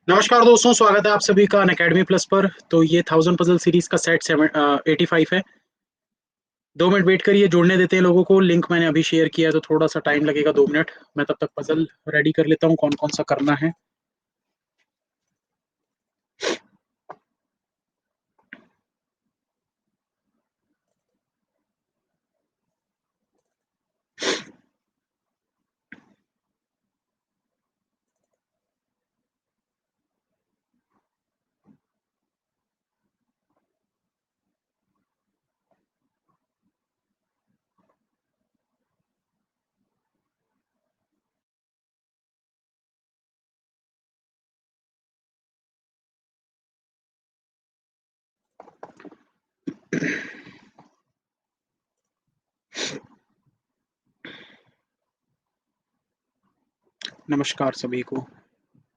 नमस्कार दोस्तों, स्वागत है आप सभी का अनअकैडमी प्लस पर। तो ये 1000 पजल सीरीज का सेट 85 है। 2 मिनट वेट करिए, जोड़ने देते हैं लोगों को। लिंक मैंने अभी शेयर किया है तो थोड़ा सा टाइम लगेगा, 2 मिनट। मैं तब तक पजल रेडी कर लेता हूँ, कौन कौन सा करना है। नमस्कार सभी को,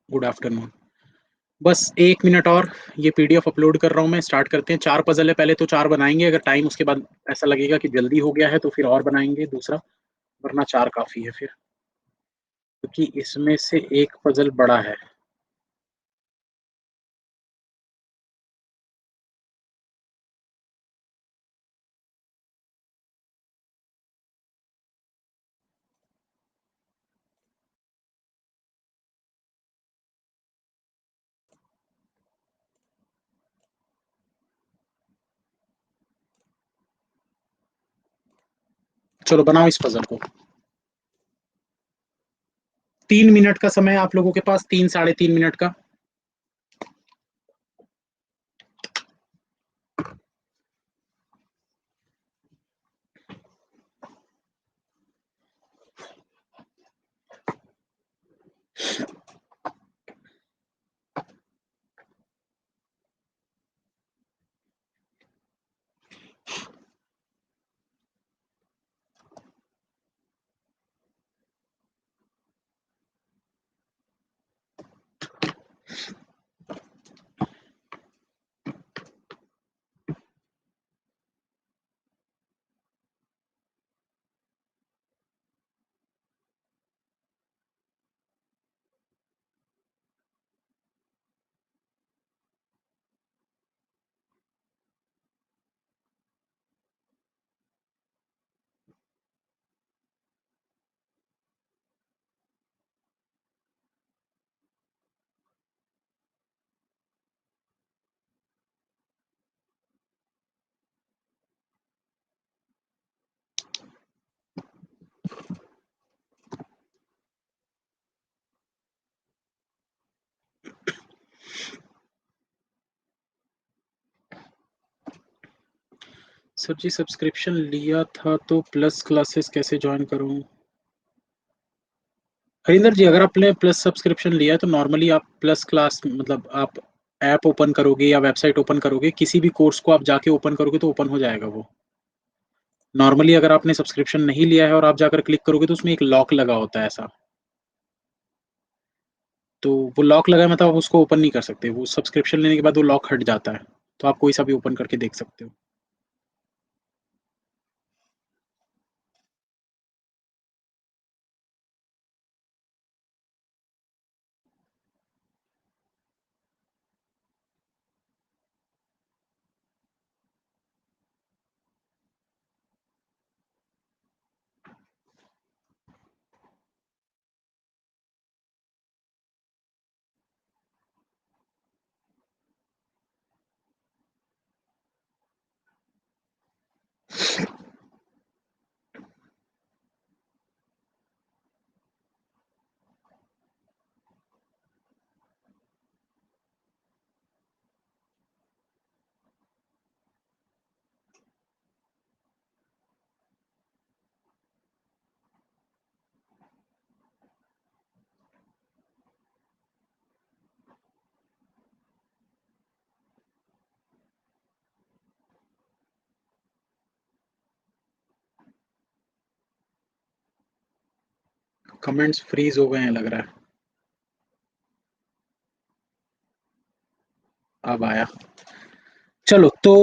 गुड आफ्टरनून। बस 1 मिनट और, ये पीडीएफ अपलोड कर रहा हूँ मैं। स्टार्ट करते हैं। 4 पजल है, पहले तो 4 बनाएंगे। अगर टाइम उसके बाद ऐसा लगेगा कि जल्दी हो गया है तो फिर और बनाएंगे दूसरा, वरना 4 काफी है फिर, क्योंकि इसमें से एक पजल बड़ा है। चलो बनाओ इस पजल को। 3 मिनट का समय है आप लोगों के पास, 3 साढ़े 3 मिनट का। सर जी, सब्सक्रिप्शन लिया था तो प्लस क्लासेस कैसे ज्वाइन करूं? हरिंदर जी, अगर आपने प्लस सब्सक्रिप्शन लिया है तो नॉर्मली आप प्लस क्लास मतलब आप ऐप ओपन करोगे या वेबसाइट ओपन करोगे, किसी भी कोर्स को आप जाके ओपन करोगे तो ओपन हो जाएगा वो। नॉर्मली अगर आपने सब्सक्रिप्शन नहीं लिया है और आप जाकर क्लिक करोगे तो उसमें एक लॉक लगा होता है ऐसा। तो वो लॉक लगा है, मतलब आप उसको ओपन नहीं कर सकते। वो सब्सक्रिप्शन लेने के बाद वो लॉक हट जाता है। तो आप कोई सा भी ओपन करके देख सकते हो। कमेंट्स फ्रीज हो गए हैं लग रहा है। अब आया। चलो तो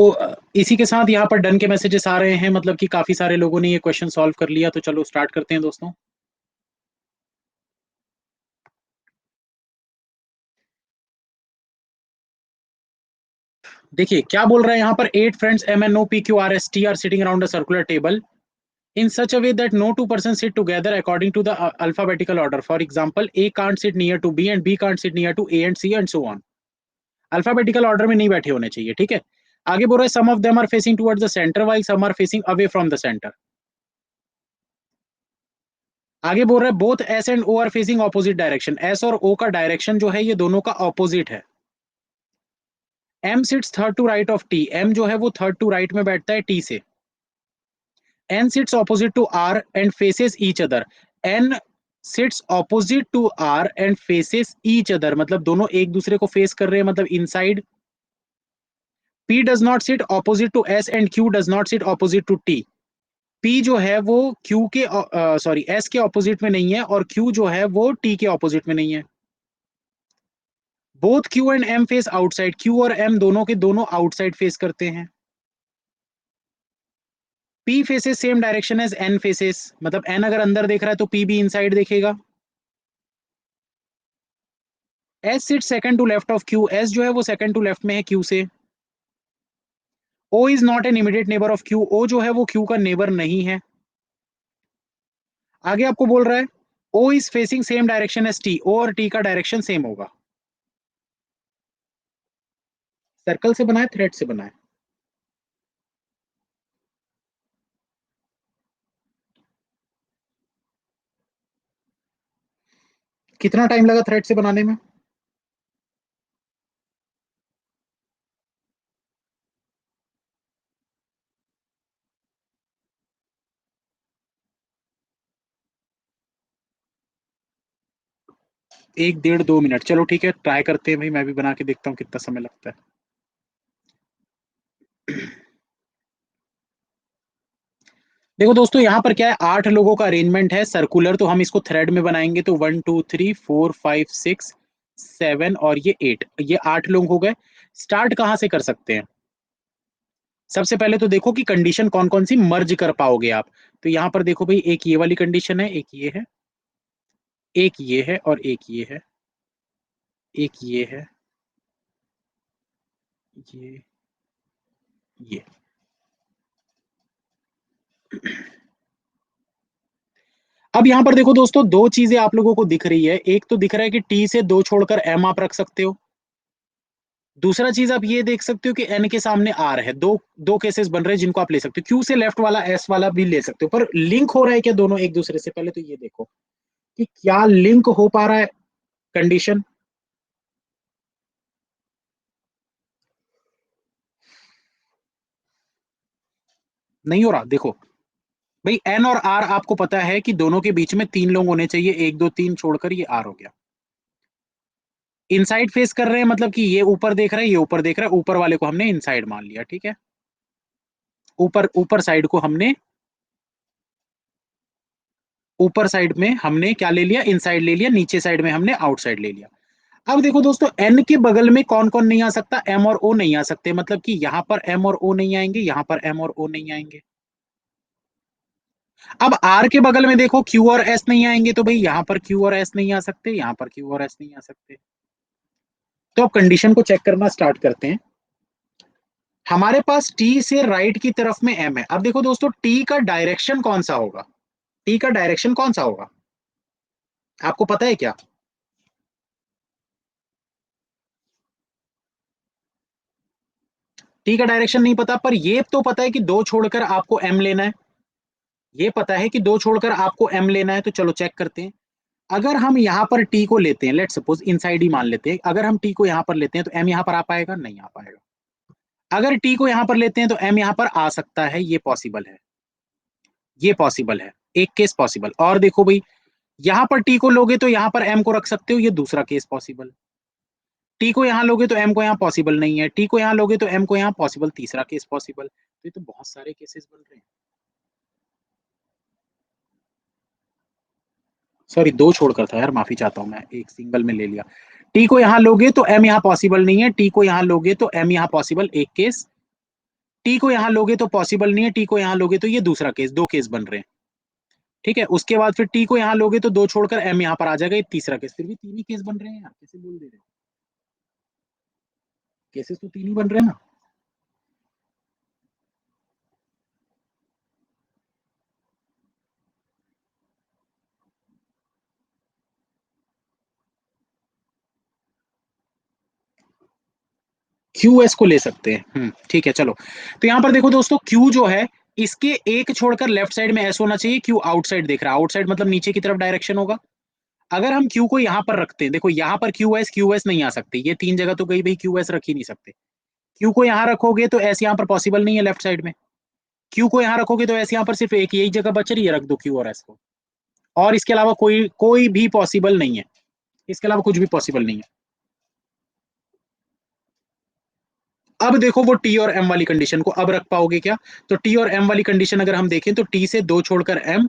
इसी के साथ यहाँ पर डन के मैसेजेस आ रहे हैं, मतलब कि काफी सारे लोगों ने ये क्वेश्चन सॉल्व कर लिया। तो चलो स्टार्ट करते हैं दोस्तों। देखिए क्या बोल रहा है यहाँ पर, 8 friends MNOPQRST are sitting around a circular table in such a way that no two persons sit together according to the alphabetical order. For example, A can't sit near to B and B can't sit near to A and C and so on. Alphabetical order में नहीं बैठे होने चाहिए, ठीक है। आगे बोल रहा है some of them are facing towards the centre while some are facing away from the centre. आगे बोल रहा है both S and O are facing opposite direction, S और ओ का डायरेक्शन जो है ये दोनों का ऑपोजिट है। M sits third to right of T, M जो है वो थर्ड टू राइट में बैठता है टी से। N sits opposite to R and faces each other, N sits opposite to R and faces each other, मतलब दोनों एक दूसरे को फेस कर रहे हैं, मतलब inside. P does not sit opposite to S and Q does not sit opposite to T. P जो है वो Q के सॉरी S के ऑपोजिट में नहीं है और Q जो है वो T के ऑपोजिट में नहीं है। Both Q and M face outside, Q और M दोनों के दोनों आउटसाइड फेस करते हैं। P faces same direction as N faces, मतलब N अगर अंदर देख रहा है तो P भी इनसाइड देखेगा। S sit second to left of Q, S जो है वो सेकंड टू लेफ्ट में है Q से। O is not an immediate neighbour of Q, O जो है वो Q का नेबर नहीं है। आगे आपको बोल रहा है O is facing same direction as T, O और T का डायरेक्शन सेम होगा। सर्कल से बनाए थ्रेड से बनाए? कितना टाइम लगा थ्रेड से बनाने में? एक डेढ़ 2 मिनट, चलो ठीक है ट्राई करते हैं भाई, मैं भी बना के देखता हूँ कितना समय लगता है। देखो दोस्तों यहाँ पर क्या है, 8 लोगों का अरेंजमेंट है सर्कुलर, तो हम इसको थ्रेड में बनाएंगे तो 1 2 3 4 5 6 7 और ये 8, ये 8 लोग हो गए। स्टार्ट कहाँ से कर सकते हैं? सबसे पहले तो देखो कि कंडीशन कौन कौन सी मर्ज कर पाओगे आप। तो यहाँ पर देखो भाई, एक ये वाली कंडीशन है, एक ये है, एक ये है और एक ये है, एक ये है, ये। अब यहां पर देखो दोस्तों, दो चीजें आप लोगों को दिख रही है, एक तो दिख रहा है कि टी से 2 छोड़कर एम आप रख सकते हो। दूसरा चीज आप ये देख सकते हो कि एन के सामने आर है, दो दो केसेस बन रहे हैं जिनको आप ले सकते हो, क्यू से लेफ्ट वाला एस वाला भी ले सकते हो, पर लिंक हो रहा है क्या दोनों एक दूसरे से? पहले तो ये देखो कि क्या लिंक हो पा रहा है कंडीशन। नहीं हो रहा, देखो भाई एन और आर आपको पता है कि दोनों के बीच में 3 लोग होने चाहिए, 1 2 3 छोड़कर ये आर हो गया। इनसाइड फेस कर रहे हैं, मतलब कि ये ऊपर देख रहा है, ये ऊपर देख रहा है, ऊपर वाले को हमने इनसाइड मान लिया, ठीक है। ऊपर ऊपर साइड को हमने, ऊपर साइड में हमने क्या ले लिया, इनसाइड ले लिया, नीचे साइड में हमने आउटसाइड ले लिया। अब देखो दोस्तों, एन के बगल में कौन कौन नहीं आ सकता, एम और ओ नहीं आ सकते, मतलब कि यहां पर एम और ओ नहीं आएंगे, यहां पर एम और ओ नहीं आएंगे। अब आर के बगल में देखो क्यू और एस नहीं आएंगे, तो भाई यहां पर क्यू और एस नहीं आ सकते, यहां पर क्यू और एस नहीं आ सकते। तो अब कंडीशन को चेक करना स्टार्ट करते हैं। हमारे पास टी से राइट की तरफ में एम है। अब देखो दोस्तों, टी का डायरेक्शन कौन सा होगा, टी का डायरेक्शन कौन सा होगा, आपको पता है क्या? टी का डायरेक्शन नहीं पता, पर ये तो पता है कि दो छोड़कर आपको एम लेना है, ये पता है कि दो छोड़कर आपको एम लेना है। तो चलो चेक करते हैं। अगर हम यहां पर टी को लेते हैं, लेट सपोज इनसाइड ही मान लेते हैं, अगर हम टी को यहां पर लेते हैं तो एम यहां पर आ पाएगा, नहीं आ पाएगा। अगर टी को यहां पर लेते हैं तो एम यहां पर आ सकता है, ये पॉसिबल है, ये पॉसिबल है, एक केस पॉसिबल। और देखो भाई, यहां पर टी को लोगे तो यहां पर एम को रख सकते हो, ये दूसरा केस पॉसिबल। टी को यहां लोगे तो एम को यहां पॉसिबल नहीं है, टी को यहां लोगे तो एम को यहां पॉसिबल, तीसरा केस पॉसिबल। तो ये तो बहुत सारे केसेस बन रहे हैं। सॉरी, दो छोड़कर था यार, माफी चाहता हूं, मैं एक सिंगल में ले लिया। टी को यहां लोगे तो एम यहां पॉसिबल नहीं है, टी को यहां लोगे तो एम यहां पॉसिबल, एक केस। टी को यहां लोगे तो पॉसिबल नहीं है, टी को यहां लोगे तो ये दूसरा केस, दो केस बन रहे हैं, ठीक है। उसके बाद फिर टी को यहां लोगे तो दो छोड़कर एम यहां पर आ जाएगा, ये तीसरा केस। फिर भी तीन ही केस बन रहे हैं यार, कैसे बोल दे रहे हो? केसेस तो तीन ही बन रहे हैं ना। QS को ले सकते हैं। ठीक है, चलो। तो यहाँ पर देखो दोस्तों, Q जो है इसके एक छोड़कर लेफ्ट साइड में S होना चाहिए। Q आउटसाइड देख रहा है, आउटसाइड मतलब नीचे की तरफ डायरेक्शन होगा। अगर हम Q को यहाँ पर रखते हैं, देखो यहाँ पर QS नहीं आ सकती, ये तीन जगह तो कहीं भाई QS रख ही नहीं सकते। Q को यहाँ रखोगे तो S यहाँ पर पॉसिबल नहीं है लेफ्ट साइड में। Q को यहाँ रखोगे तो S यहाँ पर सिर्फ एक यही जगह बच रही है, रख दो Q और S को। और इसके अलावा कोई कोई भी पॉसिबल नहीं है, इसके अलावा कुछ भी पॉसिबल नहीं है। अब देखो वो टी और एम वाली कंडीशन को अब रख पाओगे क्या? तो टी और एम वाली कंडीशन अगर हम देखें तो टी से दो छोड़कर एम,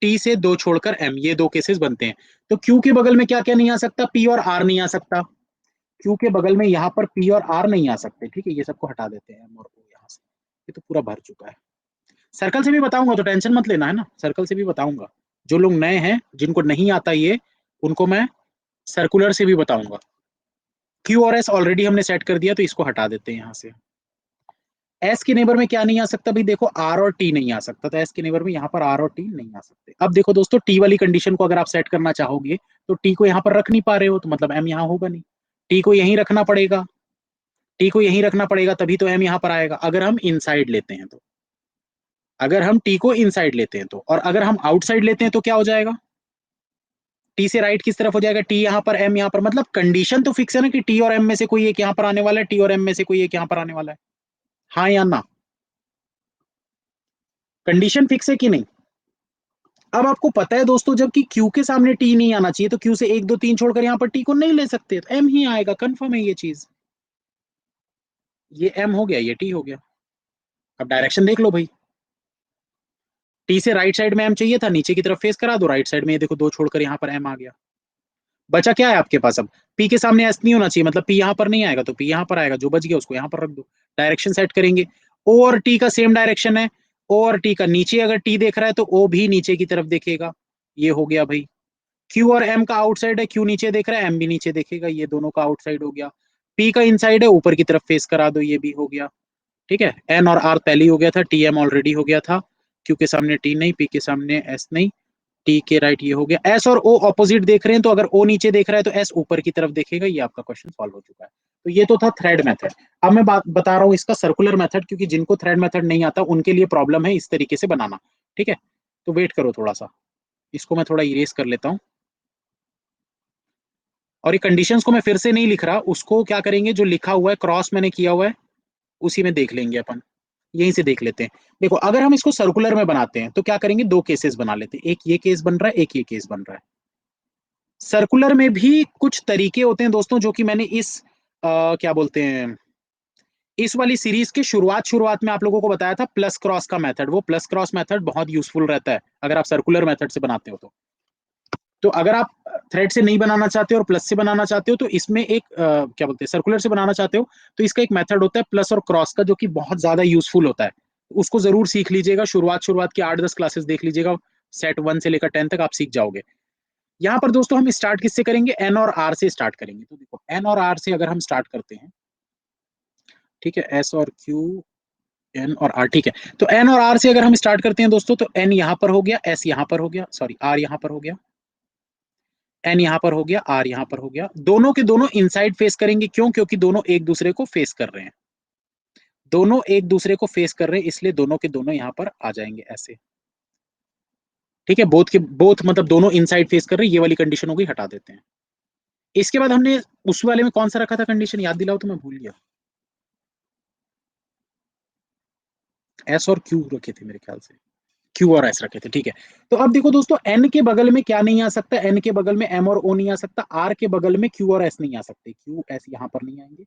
टी से दो छोड़कर एम, ये दो केसेस बनते हैं। तो क्यू के बगल में क्या क्या नहीं आ सकता? पी और आर नहीं आ सकता। क्यू के बगल में यहाँ पर पी और आर नहीं आ सकते। ठीक है, ये सबको हटा देते हैं एम और ओ यहाँ से, ये तो पूरा भर चुका है। सर्कल से भी बताऊंगा तो टेंशन मत लेना, है ना, सर्कल से भी बताऊंगा। जो लोग नए हैं जिनको नहीं आता ये, उनको मैं सर्कुलर से भी बताऊंगा। क्यू और एस ऑलरेडी हमने सेट कर दिया, तो इसको हटा देते हैं यहाँ से। एस के नेबर में क्या नहीं आ सकता भाई? देखो आर और टी नहीं आ सकता, तो एस के नेबर में यहाँ पर आर और टी नहीं आ सकते। अब देखो दोस्तों, टी वाली कंडीशन को अगर आप सेट करना चाहोगे तो टी को यहाँ पर रख नहीं पा रहे हो, तो मतलब एम यहाँ होगा नहीं। टी को यहीं रखना पड़ेगा, टी को यहीं रखना पड़ेगा, तभी तो एम यहाँ पर आएगा अगर हम इनसाइड लेते हैं तो। अगर हम टी को इनसाइड लेते हैं तो, और अगर हम आउटसाइड लेते हैं तो क्या हो जाएगा? टी से राइट किस तरफ हो जाएगा? टी यहाँ पर, एम यहाँ पर। मतलब कंडीशन तो फिक्स है ना कि टी और एम में से कोई एक यहाँ पर आने वाला है, टी और एम में से कोई एक यहाँ पर आने वाला है। हाँ या ना? कंडीशन फिक्स है कि नहीं? अब आपको पता है दोस्तों, जब कि क्यू के सामने टी नहीं आना चाहिए, तो क्यू से एक दो तीन छोड़कर यहाँ पर टी को नहीं ले सकते, तो एम ही आएगा, कंफर्म है ये चीज। ये एम हो गया, ये टी हो गया। अब डायरेक्शन देख लो भाई, टी से राइट साइड में एम चाहिए था, नीचे की तरफ फेस करा दो, राइट साइड में ये देखो दो छोड़कर यहाँ पर एम आ गया। बचा क्या है आपके पास? अब पी के सामने एस नहीं होना चाहिए, मतलब पी यहाँ पर नहीं आएगा, तो पी यहाँ पर आएगा, जो बच गया उसको यहाँ पर रख दो। डायरेक्शन सेट करेंगे, ओ और टी का सेम डायरेक्शन है। ओ और टी का नीचे अगर टी देख रहा है तो ओ भी नीचे की तरफ देखेगा, ये हो गया भाई। क्यू और एम का आउटसाइड है, क्यू नीचे देख रहा है, एम भी नीचे देखेगा, ये दोनों का आउटसाइड हो गया। पी का इनसाइड है, ऊपर की तरफ फेस करा दो, ये भी हो गया। ठीक है, एन और आर पहले ही हो गया था, टी एम ऑलरेडी हो गया था। क्यू के सामने टी नहीं, पी के सामने एस नहीं, टी के राइट ये हो गया। एस और ओ ऑपोजिट देख रहे हैं, तो अगर ओ नीचे देख रहा है तो एस ऊपर की तरफ देखेगा, ये आपका क्वेश्चन सॉल्व हो चुका है। तो ये तो था थ्रेड मेथड। अब मैं बात बता रहा हूँ इसका सर्कुलर मेथड, क्योंकि जिनको थ्रेड मेथड नहीं आता उनके लिए प्रॉब्लम है इस तरीके से बनाना। ठीक है, तो वेट करो थोड़ा सा, इसको मैं थोड़ा इरेज कर लेता हूँ। और ये कंडीशंस को मैं फिर से नहीं लिख रहा, उसको क्या करेंगे, जो लिखा हुआ है क्रॉस मैंने किया हुआ है उसी में देख लेंगे अपन, यहीं से देख लेते हैं। देखो अगर हम इसको सर्कुलर में बनाते हैं तो क्या करेंगे, दो केसेस बना लेते हैं, एक ये केस बन रहा है, एक ये केस बन रहा है। सर्कुलर में भी कुछ तरीके होते हैं दोस्तों, जो कि मैंने इस क्या बोलते हैं, इस वाली सीरीज के शुरुआत शुरुआत में आप लोगों को बताया था, प्लस क्रॉस का मेथड। वो प्लस क्रॉस मेथड बहुत यूजफुल रहता है अगर आप सर्कुलर मेथड से बनाते हो तो अगर आप थ्रेड से नहीं बनाना चाहते और प्लस से बनाना चाहते हो, तो इसमें एक क्या बोलते हैं, सर्कुलर से बनाना चाहते हो तो इसका एक मेथड होता है प्लस और क्रॉस का, जो कि बहुत ज्यादा यूजफुल होता है। उसको जरूर सीख लीजिएगा, शुरुआत शुरुआत की 8-10 क्लासेस देख लीजिएगा, सेट 1 से लेकर 10 तक आप सीख जाओगे। यहाँ पर दोस्तों हम स्टार्ट किससे करेंगे? एन और आर से स्टार्ट करेंगे। तो देखो एन और आर से अगर हम स्टार्ट करते हैं, ठीक है, एस और क्यू, एन और आर, ठीक है। तो एन और आर से अगर हम स्टार्ट करते हैं दोस्तों, तो एन यहाँ पर हो गया, एस यहाँ पर हो गया, सॉरी आर यहाँ पर हो गया, एन यहाँ पर हो गया, आर यहाँ पर हो गया। दोनों के दोनों इनसाइड फेस करेंगे, क्यों? क्योंकि दोनों एक दूसरे को फेस कर रहे हैं, दोनों एक दूसरे को फेस कर रहे हैं, इसलिए दोनों के दोनों यहाँ पर आ जाएंगे ऐसे। ठीक है, बोथ के बोथ मतलब दोनों इनसाइड फेस कर रहे हैं, ये वाली कंडीशन हो गई, हटा देते हैं। इसके बाद हमने उस वाले में कौन सा रखा था कंडीशन, याद दिलाओ तो, मैं भूल गया। एस और क्यू रखे थे मेरे ख्याल से, क्यू और एस रखे थे, ठीक है। तो अब देखो दोस्तों, एन के बगल में क्या नहीं आ सकता? एन के बगल में एम और ओ नहीं आ सकता। आर के बगल में क्यू और एस नहीं आ सकते, क्यू एस यहाँ पर नहीं आएंगे,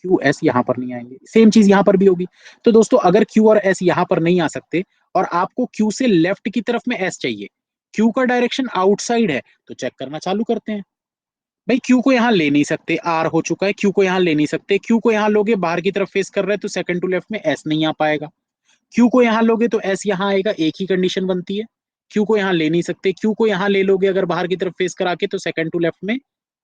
क्यू एस यहाँ पर नहीं आएंगे, सेम चीज यहाँ पर भी होगी। तो दोस्तों अगर क्यू और एस यहाँ पर नहीं आ सकते और आपको क्यू से लेफ्ट की तरफ में एस चाहिए, क्यू का डायरेक्शन आउटसाइड है, तो चेक करना चालू करते हैं। भाई क्यू को यहाँ ले नहीं सकते, आर हो चुका है, क्यू को यहाँ ले नहीं सकते, क्यू को यहाँ लोगे बाहर की तरफ फेस कर रहे हैं, तो सेकंड टू लेफ्ट में एस नहीं आ पाएगा। क्यू को यहाँ लोगे तो एस यहाँ आएगा, एक ही कंडीशन बनती है। क्यू को यहाँ ले नहीं सकते, क्यू को यहाँ ले लोगे अगर बाहर की तरफ फेस करा के, तो सेकंड टू लेफ्ट में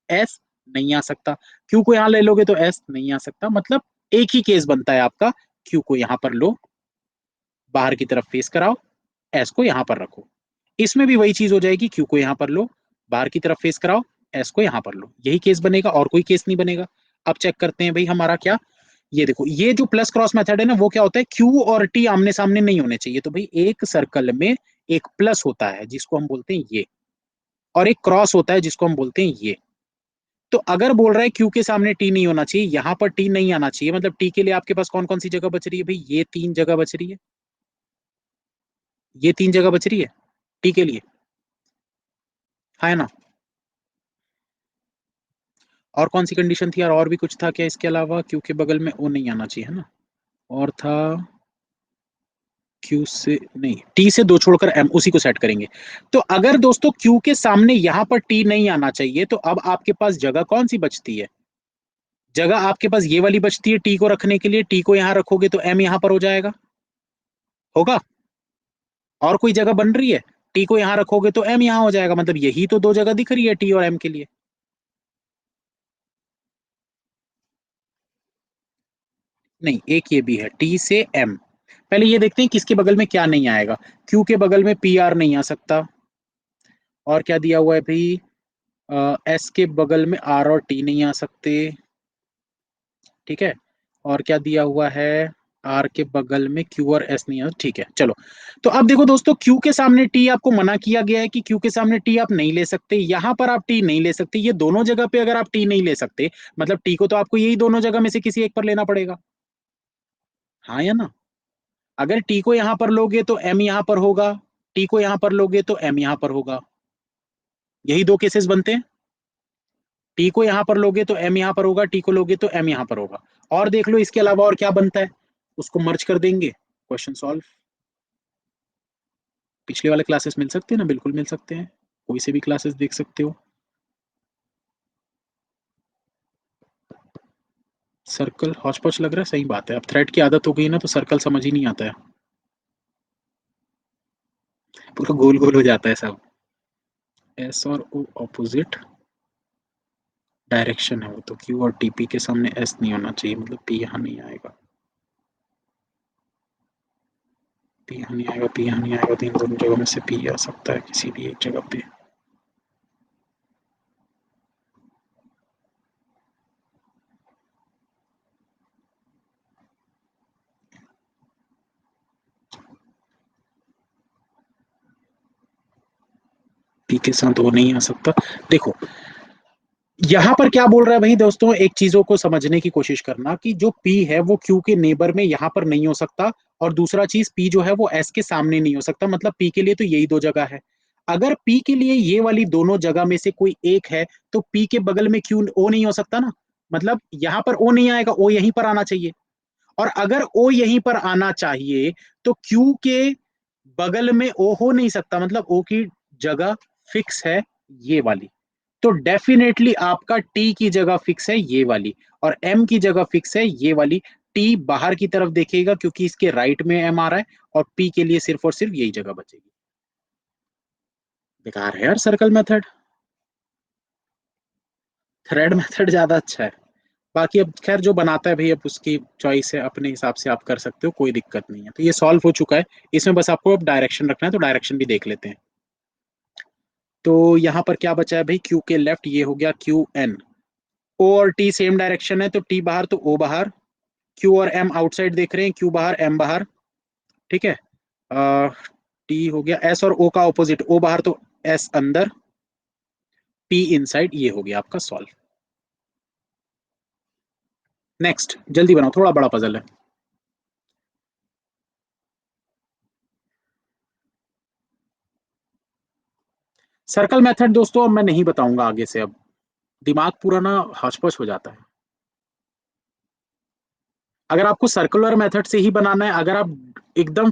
एस नहीं आ सकता। क्यू को यहाँ ले लोगे तो एस नहीं आ सकता, मतलब एक ही केस बनता है आपका, क्यू को यहाँ पर लो, बाहर की तरफ फेस कराओ, एस को यहाँ पर रखो। इसमें भी वही चीज हो जाएगी, क्यू को यहाँ पर लो, बाहर की तरफ फेस कराओ, एस को यहाँ पर लो, यही केस बनेगा और कोई केस नहीं बनेगा। अब चेक करते हैं भाई हमारा क्या, ये देखो, ये जो प्लस क्रॉस मेथड है ना, वो क्या होता है, क्यू और टी आमने सामने नहीं होने चाहिए। तो भाई एक सर्कल में एक प्लस होता है जिसको हम बोलते हैं ये, और एक क्रॉस होता है जिसको हम बोलते हैं ये। तो अगर बोल रहा है क्यू के सामने टी नहीं होना चाहिए, यहां पर टी नहीं आना चाहिए, मतलब टी के लिए आपके पास कौन कौन सी जगह बच रही है भाई, ये 3 जगह बच रही है, ये 3 जगह बच रही है टी के लिए, है ना। और कौन सी कंडीशन थी यार, और भी कुछ था क्या इसके अलावा, क्यू के बगल में ओ नहीं आना चाहिए, है ना। और था क्यू से नहीं, टी से दो छोड़कर एम, उसी को सेट करेंगे। तो अगर दोस्तों क्यू के सामने यहां पर टी नहीं आना चाहिए, तो अब आपके पास जगह कौन सी बचती है, जगह आपके पास ये वाली बचती है टी को रखने के लिए। टी को यहां रखोगे तो एम यहां पर हो जाएगा, होगा। और कोई जगह बन रही है, टी को यहां रखोगे तो एम यहां हो जाएगा, मतलब यही तो दो जगह दिख रही है टी और एम के लिए। नहीं, एक ये भी है टी से एम। पहले ये देखते हैं किसके बगल में क्या नहीं आएगा। क्यू के बगल में पी आर नहीं आ सकता। और क्या दिया हुआ है भाई, एस के बगल में आर और टी नहीं आ सकते, ठीक है। और क्या दिया हुआ है, आर के बगल में क्यू और एस नहीं आ, ठीक है चलो। तो अब देखो दोस्तों, क्यू के सामने टी आपको मना किया गया है कि क्यू के सामने टी आप नहीं ले सकते, यहां पर आप टी नहीं ले सकते, ये दोनों जगह पे अगर आप टी नहीं ले सकते, मतलब टी को तो आपको यही दोनों जगह में से किसी एक पर लेना पड़ेगा, हाँ या ना। अगर टी को यहां पर लोगे तो एम यहां पर होगा, टी को यहां पर लोगे तो एम यहां पर होगा, यही दो केसेस बनते हैं। टी को यहां पर लोगे तो एम यहां पर होगा, टी को लोगे तो एम यहां पर होगा। और देख लो इसके अलावा और क्या बनता है, उसको मर्ज कर देंगे, क्वेश्चन सॉल्व। पिछले वाले क्लासेस मिल सकते हैं ना, बिल्कुल मिल सकते हैं, कोई से भी क्लासेस देख सकते हो। सर्कल हौच पौच लग रहा है, सही बात है, अब थ्रेड की आदत हो गई ना तो सर्कल समझ ही नहीं आता है, पूरा गोल गोल हो जाता है सब। एस और ओ ऑपोजिट डायरेक्शन है वो, तो क्यू और टीपी के सामने एस नहीं होना चाहिए, मतलब पी यहाँ नहीं आएगा, पी यहाँ नहीं आएगा, पी यहाँ नहीं आएगा, तो इन दोनों जगहों में से पी आ सकता है किसी भी एक जगह पे। पी के साथ वो नहीं आ सकता। देखो यहां पर क्या बोल रहा है भाई दोस्तों, एक चीजों को समझने की कोशिश करना कि जो पी है वो क्यू के नेबर में यहां पर नहीं हो सकता, और दूसरा चीज पी जो है वो एस के सामने नहीं हो सकता, मतलब पी के लिए तो यही दो जगह है। अगर पी के लिए ये वाली दोनों जगह में से कोई एक है, तो पी के बगल में क्यू ओ नहीं हो सकता ना, मतलब यहां पर ओ नहीं आएगा, ओ यहीं पर आना चाहिए। और अगर ओ यहीं पर आना चाहिए, तो क्यू के बगल में ओ हो नहीं सकता, मतलब ओ की जगह फिक्स है ये वाली। तो डेफिनेटली आपका टी की जगह फिक्स है ये वाली, और एम की जगह फिक्स है ये वाली। टी बाहर की तरफ देखेगा क्योंकि इसके राइट में एम आ रहा है, और पी के लिए सिर्फ और सिर्फ यही जगह बचेगी। बेकार है यार सर्कल मेथड, थ्रेड मेथड ज्यादा अच्छा है। बाकी अब खैर जो बनाता है भाई, अब उसकी चॉइस है, अपने हिसाब से आप कर सकते हो, कोई दिक्कत नहीं है। तो ये सॉल्व हो चुका है, इसमें बस आपको अब डायरेक्शन रखना है, तो डायरेक्शन भी देख लेते हैं। तो यहाँ पर क्या बचा है भाई, क्यू के लेफ्ट ये हो गया क्यू एन, ओ और टी सेम डायरेक्शन है, तो टी बाहर तो ओ बाहर, क्यू और एम आउटसाइड देख रहे हैं, क्यू बाहर एम बाहर, ठीक है। टी हो गया, एस और ओ का ऑपोजिट, ओ बाहर तो एस अंदर, पी इनसाइड, ये हो गया आपका सॉल्व। नेक्स्ट जल्दी बनाओ, थोड़ा बड़ा पजल है। सर्कल मेथड दोस्तों अब मैं नहीं बताऊंगा आगे से, अब दिमाग पूरा ना हौच हो जाता है। अगर आपको सर्कुलर मेथड से ही बनाना है, अगर आप एकदम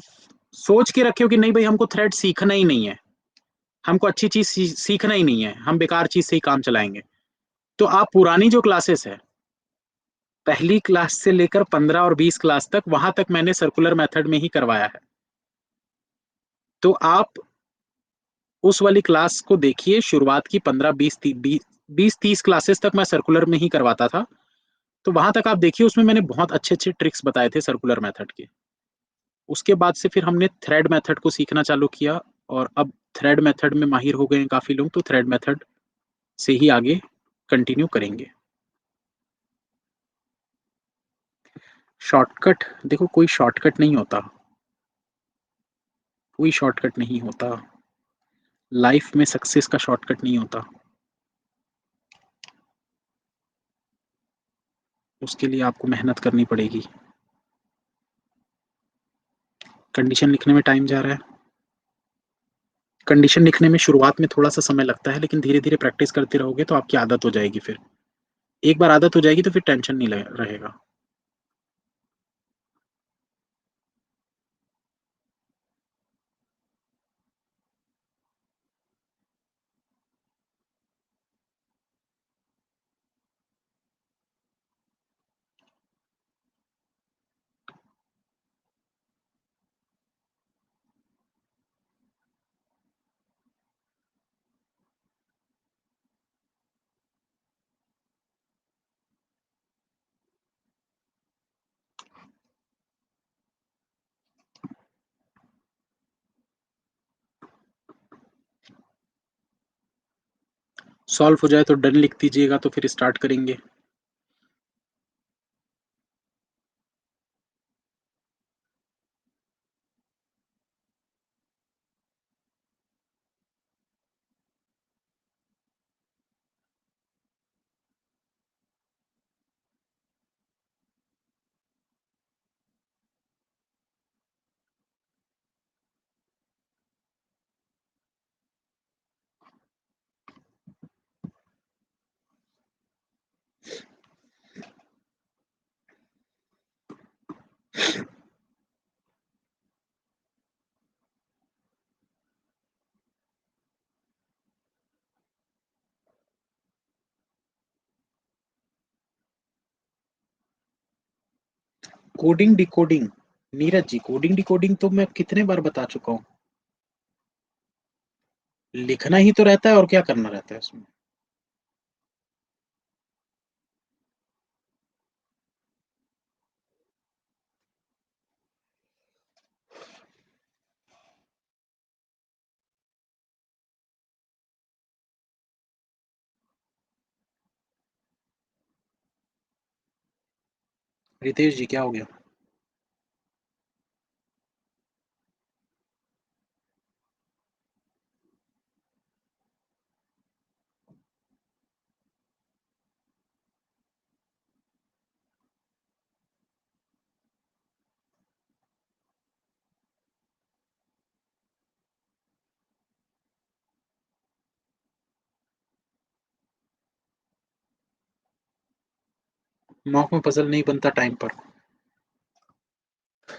सोच के रखे हो कि नहीं भाई हमको थ्रेड सीखना ही नहीं है, हमको अच्छी चीज सीखना ही नहीं है, हम बेकार चीज से ही काम चलाएंगे, तो आप पुरानी जो क्लासेस है, पहली क्लास से लेकर 15 और 20 क्लास तक, वहां तक मैंने सर्कुलर मेथड में ही करवाया है। तो आप उस वाली क्लास को देखिए, शुरुआत की 15 20 20 30 क्लासेस तक मैं सर्कुलर में ही करवाता था। तो वहां तक आप देखिए, उसमें मैंने बहुत अच्छे अच्छे ट्रिक्स बताए थे सर्कुलर मेथड के। उसके बाद से फिर हमने थ्रेड मेथड को सीखना चालू किया, और अब थ्रेड मेथड में माहिर हो गए हैं काफी लोग, तो थ्रेड मेथड से ही आगे कंटिन्यू करेंगे। शॉर्टकट देखो, कोई शॉर्टकट नहीं होता, कोई शॉर्टकट नहीं होता। लाइफ में सक्सेस का शॉर्टकट नहीं होता। उसके लिए आपको मेहनत करनी पड़ेगी। कंडीशन लिखने में टाइम जा रहा है। कंडीशन लिखने में शुरुआत में थोड़ा-सा समय लगता है, लेकिन धीरे-धीरे प्रैक्टिस करते रहोगे तो आपकी आदत हो जाएगी फिर। एक बार आदत हो जाएगी तो फिर टेंशन नहीं ल रहेगा। सॉल्व हो जाए तो डन लिख दीजिएगा तो फिर स्टार्ट करेंगे। Coding decoding, Neeraj ji, coding decoding तो मैं कितने बार बता चुका हूँ। लिखना ही तो रहता है और क्या करना रहता है उसमें। रितेश जी क्या हो गया? मॉक में पजल नहीं बनता टाइम पर।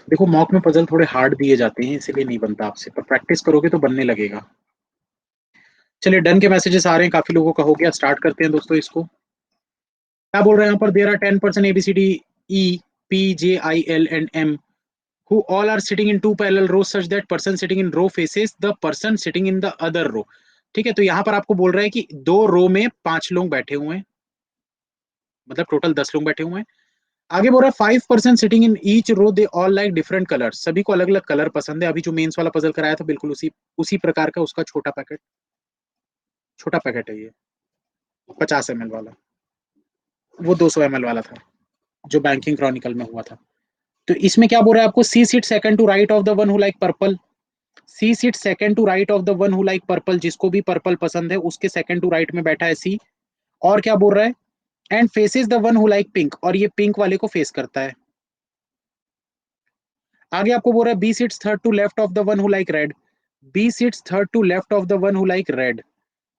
देखो, मॉक में पजल थोड़े हार्ड दिए जाते हैं, इसीलिए नहीं बनता आपसे, पर प्रैक्टिस करोगे तो बनने लगेगा। चलिए, डन के मैसेजेस आ रहे हैं, काफी लोगों का हो गया। स्टार्ट करते हैं दोस्तों इसको। क्या बोल रहे हैं यहाँ पर? There are 10% ABCD E P J I L and M who all are sitting in two parallel rows such that person sitting in row faces the person sitting in the other row। ठीक है, तो यहाँ पर आपको बोल रहा है कि दो रो में 5 लोग बैठे हुए हैं, मतलब टोटल 10 लोग बैठे हुए हैं। आगे बोल रहा है 5% sitting in each row they all like different colour, सभी को अलग अलग कलर पसंद है। अभी जो मेंस वाला पजल कराया था बिल्कुल उसी उसी प्रकार का उसका छोटा पैकेट, छोटा पैकेट है ये, 50 ml वाला। वो 200 ml वाला था जो बैंकिंग क्रॉनिकल में हुआ था। तो इसमें क्या बोल रहा है आपको? C seat second to right of the one who like purple. C seat second to right of the one who like purple, जिसको भी पर्पल पसंद है उसके सेकंड टू राइट में बैठा है सी। और क्या बोल रहा है? And faces the one who like pink, और ये पिंक वाले को फेस करता है। आगे आपको बोल रहा है B sits third to left of the one who like red. B sits third to left of the one who like red.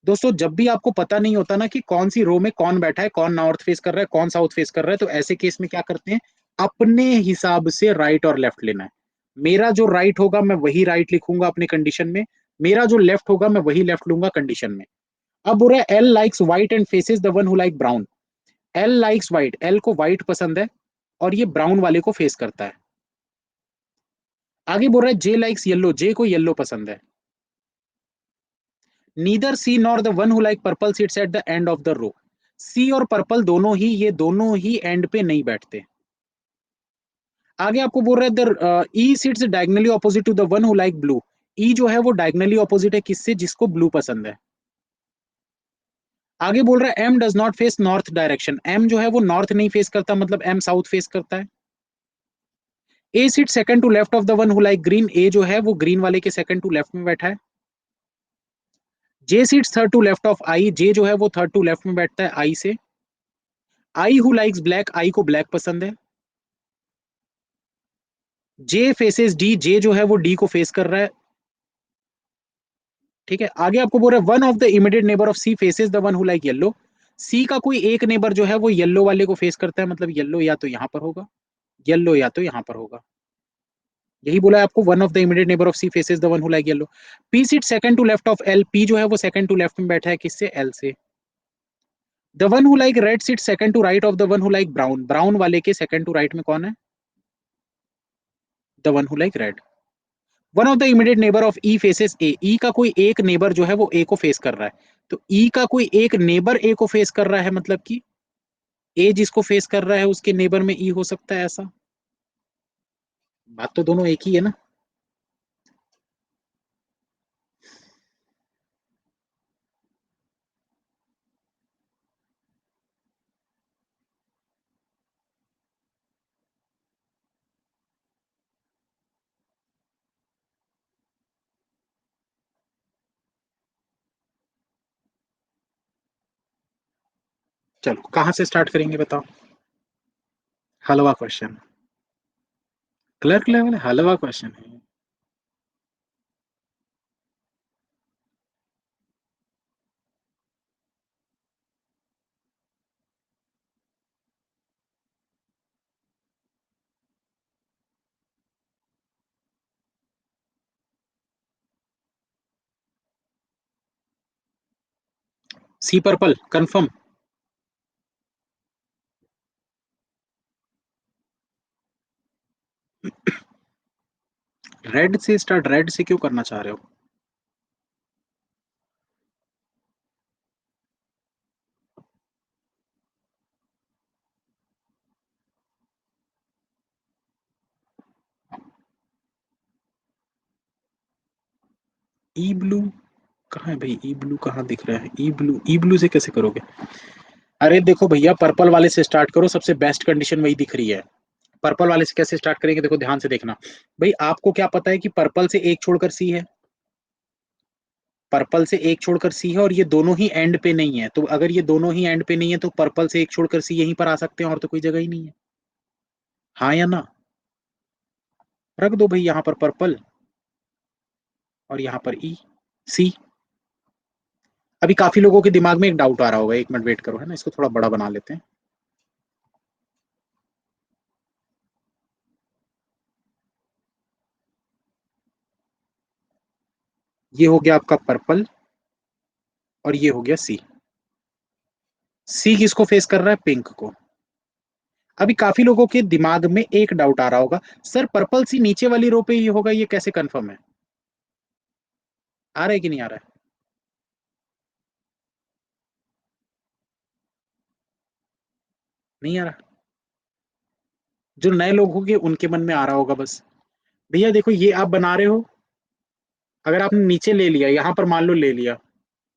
दोस्तों, जब भी आपको पता नहीं होता ना कि कौन सी रो में कौन बैठा है, कौन नॉर्थ फेस कर रहा है, कौन साउथ फेस कर रहा है, तो ऐसे केस में क्या करते हैं? अपने हिसाब से राइट और लेफ्ट लेना है। मेरा जो राइट होगा मैं वही राइट लिखूंगा अपने कंडीशन में, मेरा जो लेफ्ट होगा मैं वही लेफ्ट लूंगा कंडीशन में। अब बोल रहा है L likes white and faces the one who like brown. L likes white, L को व्हाइट पसंद है और ये ब्राउन वाले को फेस करता है। आगे बोल रहा है जे लाइक्स येलो, जे को येलो पसंद है। Neither C nor the one who like purple sits at the end of the row. C और पर्पल दोनों ही, ये दोनों ही एंड पे नहीं बैठते। आगे आपको बोल रहा है the E sits diagonally opposite to the one who like blue. E जो है वो डायगनली ऑपोजिट है किससे? जिसको ब्लू पसंद है। आगे बोल रहा है M does not face north direction. M जो है वो नॉर्थ नहीं फेस करता, मतलब एम साउथ फेस करता है। A seat second to left of the one who like green, A जो है वो ग्रीन वाले के सेकंड टू लेफ्ट में बैठा है। J seats third to left of I, J जो है वो थर्ड टू लेफ्ट में बैठता है आई से। आई हु लाइक्स ब्लैक, आई को ब्लैक पसंद है। जे फेसेस डी, जे जो है वो डी को फेस कर रहा है। ठीक है, आगे आपको बोल रहा है one of the immediate neighbour of C faces the one who like yellow. C का कोई एक नेबर जो है वो येलो वाले को फेस करता है, मतलब येलो या तो यहां पर होगा, येलो या तो यहां पर होगा। यही बोला है आपको, one of the immediate neighbour of C faces the one who like yellow. P sit second to left of L, P जो है वो सेकंड टू लेफ्ट में बैठा है, किससे, एल से। The one who like red seat second to right of the one who like brown, brown वाले के सेकंड टू राइट में कौन है, the one who like red. One of the immediate neighbour of E faces A, E का कोई एक neighbour जो है वो ए को फेस कर रहा है, तो ई का कोई एक नेबर ए को फेस कर रहा है, मतलब कि ए जिसको फेस कर रहा है उसके नेबर में ई हो सकता है, ऐसा। बात तो दोनों एक ही है ना। चलो कहां से स्टार्ट करेंगे बताओ। हलवा क्वेश्चन, क्लर्क लेवल हलवा क्वेश्चन है। सी पर्पल कंफर्म। रेड से स्टार्ट, रेड से क्यों करना चाह रहे हो। ई ब्लू कहाँ है भाई, ई ब्लू कहाँ दिख रहा है, ई ब्लू, ई ब्लू से कैसे करोगे। अरे देखो भैया, पर्पल वाले से स्टार्ट करो, सबसे बेस्ट कंडीशन वही दिख रही है। पर्पल वाले से कैसे स्टार्ट करेंगे, देखो ध्यान से देखना। भाई आपको क्या पता है कि पर्पल से एक छोड़कर सी है, पर्पल से एक छोड़कर सी है, और ये दोनों ही एंड पे नहीं है, तो अगर ये दोनों ही एंड पे नहीं है तो पर्पल से एक छोड़कर सी यहीं पर आ सकते हैं, और तो कोई जगह ही नहीं है। हाँ या ना। रख दो भाई यहाँ पर पर्पल, और यहाँ पर ई, सी। अभी काफी लोगों के दिमाग में एक डाउट आ रहा होगा, एक मिनट वेट करो, है ना, इसको थोड़ा बड़ा बना लेते हैं। ये हो गया आपका पर्पल, और ये हो गया सी। सी किसको फेस कर रहा है, पिंक को। अभी काफी लोगों के दिमाग में एक डाउट आ रहा होगा, सर पर्पल सी नीचे वाली रो पे ही होगा, ये कैसे कंफर्म है। आ रहा है कि नहीं आ रहा है। नहीं आ रहा। जो नए लोग होंगे उनके मन में आ रहा होगा बस। भैया देखो, ये आप बना रहे हो, अगर आपने नीचे ले लिया, यहां पर मान लो ले लिया,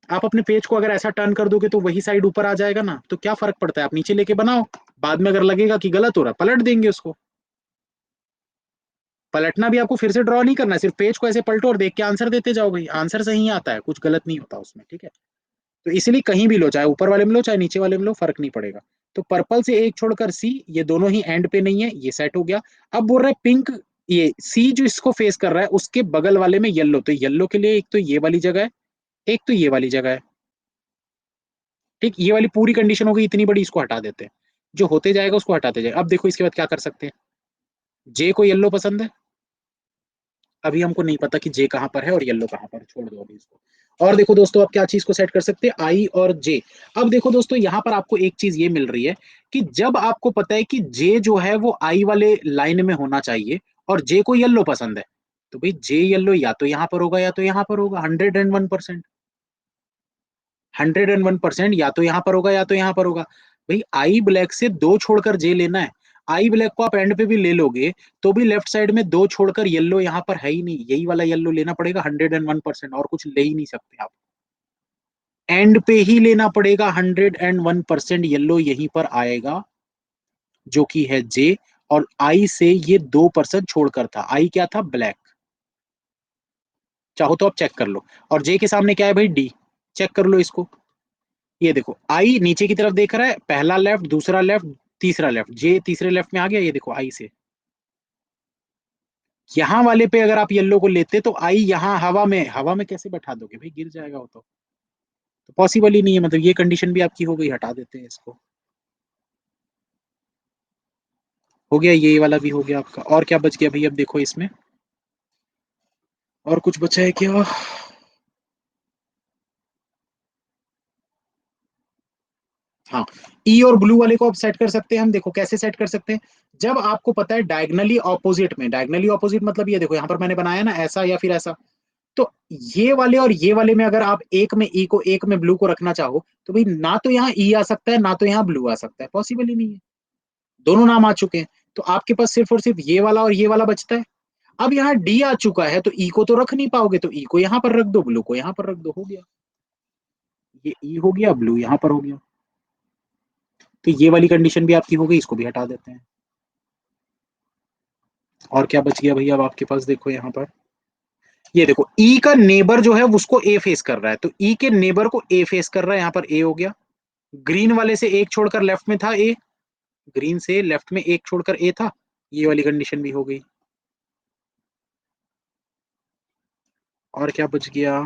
आप अपने पेज को अगर ऐसा टर्न कर दोगे तो वही साइड ऊपर आ जाएगा ना, तो क्या फर्क पड़ता है, आप नीचे लेके बनाओ। बाद में अगर लगेगा कि गलत हो रहा है, पलट देंगे उसको। पलटना भी आपको फिर से ड्रॉ नहीं करना है, सिर्फ पेज को ऐसे पलटो और देख के आंसर देते जाओ, भाई आंसर सही आता है, कुछ गलत नहीं होता उसमें, ठीक है। तो इसलिए कहीं भी लो, चाहे ऊपर वाले में लो चाहे नीचे वाले में लो, फर्क नहीं पड़ेगा। तो पर्पल से एक छोड़कर सी, ये दोनों ही एंड पे नहीं है, ये सेट हो गया। अब बोल रहा है पिंक, ये सी जो इसको फेस कर रहा है उसके बगल वाले में येलो, तो येलो के लिए एक तो ये वाली जगह है, एक तो ये वाली जगह है। ठीक, ये वाली पूरी कंडीशन हो गई इतनी बड़ी, इसको हटा देते हैं, जो होते जाएगा उसको हटाते जाएगा। अब देखो इसके बाद क्या कर सकते हैं। जे को येलो पसंद है, अभी हमको नहीं पता कि जे कहां पर है और येलो कहां पर, छोड़ दो अभी इसको। और देखो दोस्तों, आप क्या चीज को सेट कर सकते हैं, आई और जे। अब देखो दोस्तों, यहां पर आपको एक चीज ये मिल रही है कि जब आपको पता है कि जे जो है वो आई वाले लाइन में होना चाहिए, और जे को येलो पसंद है, तो भाई जे येलो या तो यहां पर होगा या तो यहां पर होगा, 101%। 101%, या तो यहां पर होगा या तो यहां पर होगा। भाई आई ब्लैक से दो छोड़कर जे लेना है, आई ब्लैक को आप एंड पे भी ले लोगे तो भी लेफ्ट साइड में दो छोड़कर येलो यहां पर है ही नहीं, यही वाला येलो लेना पड़ेगा 101%, और कुछ ले ही नहीं सकते आप। एंड पे ही लेना पड़ेगा, 101% येलो यहीं पर आएगा, जो कि है जे। और आई से ये 2% छोड़कर था। आई क्या था? ब्लैक। चाहो तो आप चेक कर लो। और जे के सामने क्या है भाई? डी। चेक कर लो इसको। ये देखो, आई नीचे की तरफ देख रहा है, पहला लेफ्ट, दूसरा लेफ्ट, तीसरा लेफ्ट, जे तीसरे लेफ्ट में आ गया। ये देखो आई से यहां वाले पे अगर आप येलो को लेते तो आई यहां हवा में कैसे बैठा दोगे भाई? गिर जाएगा वो तो पॉसिबल ही नहीं है। मतलब ये कंडीशन भी आपकी हो गई, हटा देते हैं इसको। हो गया, ये वाला भी हो गया आपका। और क्या बच गया भाई? अब देखो इसमें और कुछ बचा है क्या? हाँ, ई और ब्लू वाले को आप सेट कर सकते हैं हम। देखो कैसे सेट कर सकते हैं। जब आपको पता है डायगनली ऑपोजिट में, डायगनली ऑपोजिट मतलब ये देखो यहां पर मैंने बनाया ना ऐसा या फिर ऐसा, तो ये वाले और ये वाले में अगर आप एक में ई को एक में ब्लू को रखना चाहो तो भाई ना तो यहाँ ई आ सकता है ना तो यहाँ ब्लू आ सकता है, पॉसिबल ही नहीं है। दोनों नाम आ चुके हैं तो आपके पास सिर्फ और सिर्फ ये वाला और ये वाला बचता है। अब यहाँ डी आ चुका है तो ई को तो रख नहीं पाओगे, तो ई को यहाँ पर रख दो, ब्लू को यहाँ पर रख दो, हो गया। ये ई हो गया, ब्लू यहाँ पर हो गया। तो ये वाली कंडीशन भी आपकी हो गई, इसको भी हटा देते हैं। और क्या बच गया भैया? अब आपके पास देखो यहाँ पर, ये देखो ई का नेबर जो है उसको ए फेस कर रहा है, तो ई के नेबर को ए फेस कर रहा है, यहाँ पर ए हो गया। ग्रीन वाले से एक छोड़कर लेफ्ट में था ए, ग्रीन से लेफ्ट में एक छोड़कर ए था, ये वाली कंडीशन भी हो गई। और क्या बच गया?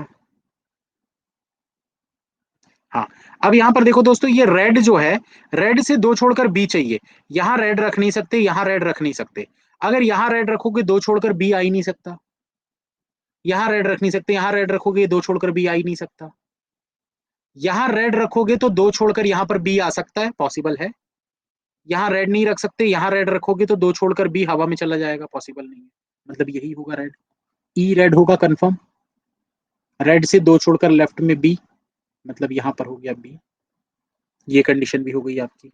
हाँ, अब यहां पर देखो दोस्तों, ये रेड जो है, रेड से दो छोड़कर बी चाहिए। यहां रेड रख नहीं सकते, यहां रेड रख नहीं सकते। अगर यहां रेड रखोगे दो छोड़कर बी आ ही नहीं सकता। यहां रेड रख नहीं सकते, यहां रेड रखोगे दो छोड़कर बी आ ही नहीं सकता। यहां रेड रखोगे तो दो छोड़कर यहां पर बी आ सकता है, पॉसिबल है। यहां रेड नहीं रख सकते, यहां रेड रखोगे तो दो छोड़कर बी हवा में चला जाएगा, पॉसिबल नहीं है। मतलब यही होगा रेड। ई रेड होगा कंफर्म। रेड से दो छोड़कर लेफ्ट में बी, मतलब यहां पर हो गया बी। ये कंडीशन भी हो गई आपकी।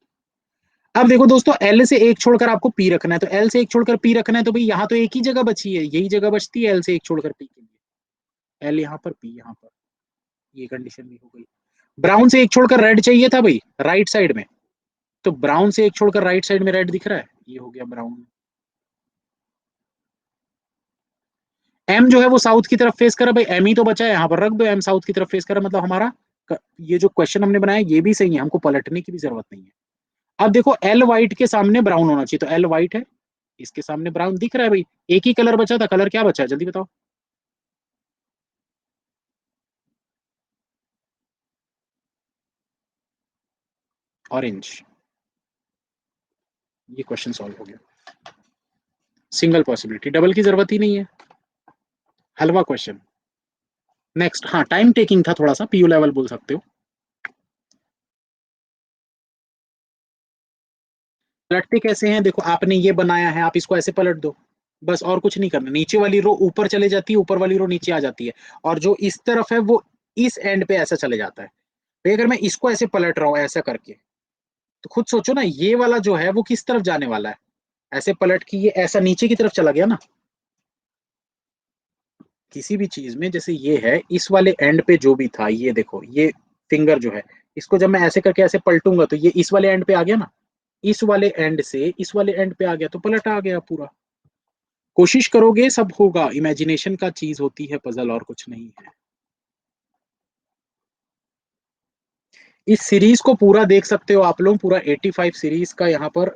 अब देखो दोस्तों, एल से एक छोड़कर आपको पी रखना है, तो एल से एक छोड़कर पी रखना है, तो भाई यहाँ तो एक ही जगह बची है, यही जगह बचती है एल से एक छोड़कर पी के लिए। एल यहाँ पर, पी यहाँ पर, ये कंडीशन भी हो गई। ब्राउन से एक छोड़कर रेड चाहिए था भाई, राइट साइड में, तो ब्राउन से एक छोड़कर राइट साइड में रेड दिख रहा है, ये हो गया ब्राउन। एम जो है वो साउथ की तरफ फेस कर रहा है भाई, एम ही तो बचा है, यहाँ पर रख दो एम साउथ की तरफ फेस कर रहा है, मतलब हमारा ये जो क्वेश्चन हमने बनाया ये भी सही है, हमको पलटने की भी जरूरत नहीं है। अब देखो एल व्हाइट के सामने ब्राउन होना चाहिए, तो एल व्हाइट है, इसके सामने ब्राउन दिख रहा है भाई। एक ही कलर बचा था, कलर क्या बचा है जल्दी बताओ? ऑरेंज। ये क्वेश्चन सॉल्व हो गया। सिंगल पॉसिबिलिटी, डबल की जरूरत ही नहीं है। हलवा क्वेश्चन। नेक्स्ट, हाँ टाइम टेकिंग था थोड़ा सा, पीयू लेवल बोल सकते हो। पलटते कैसे हैं? देखो आपने ये बनाया है, आप इसको ऐसे पलट दो, बस और कुछ नहीं करना। नीचे वाली रो ऊपर चले जाती है, ऊपर वाली रो नीचे आ जाती है, और जो इस तरफ है वो इस एंड पे ऐसा चले जाता है। तो अगर मैं इसको ऐसे पलट रहा हूँ ऐसा करके, तो खुद सोचो ना ये वाला जो है वो किस तरफ जाने वाला है। ऐसे पलट के ये ऐसा नीचे की तरफ चला गया ना। किसी भी चीज में जैसे ये है, इस वाले एंड पे जो भी था, ये देखो ये फिंगर जो है, इसको जब मैं ऐसे करके ऐसे पलटूंगा तो ये इस वाले एंड पे आ गया ना, इस वाले एंड से इस वाले एंड पे आ गया, तो पलट आ गया पूरा। कोशिश करोगे सब होगा, इमेजिनेशन का चीज होती है पजल, और कुछ नहीं है। इस सीरीज को पूरा देख सकते हो आप लोग, पूरा 85 सीरीज का यहाँ पर।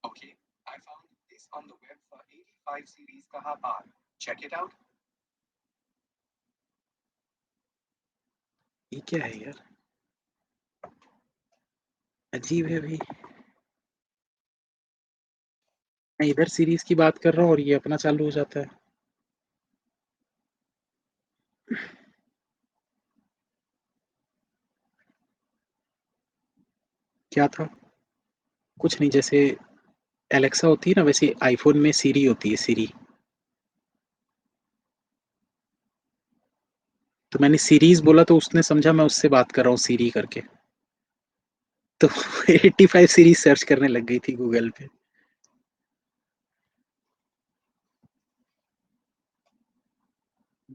Okay, I found this on the web for 85 series कहाँ पर? Check it out. ये क्या है यार? अजीब है भाई। मैं इधर सीरीज की बात कर रहा हूँ और ये अपना चालू हो जाता है। क्या था? कुछ नहीं, जैसे एलेक्सा होती है ना, वैसे आईफोन में सीरी होती है, सीरी। तो मैंने सीरीज बोला तो उसने समझा मैं उससे बात कर रहा हूँ सीरी करके, तो 85 सीरीज सर्च करने लग गई थी गूगल पे।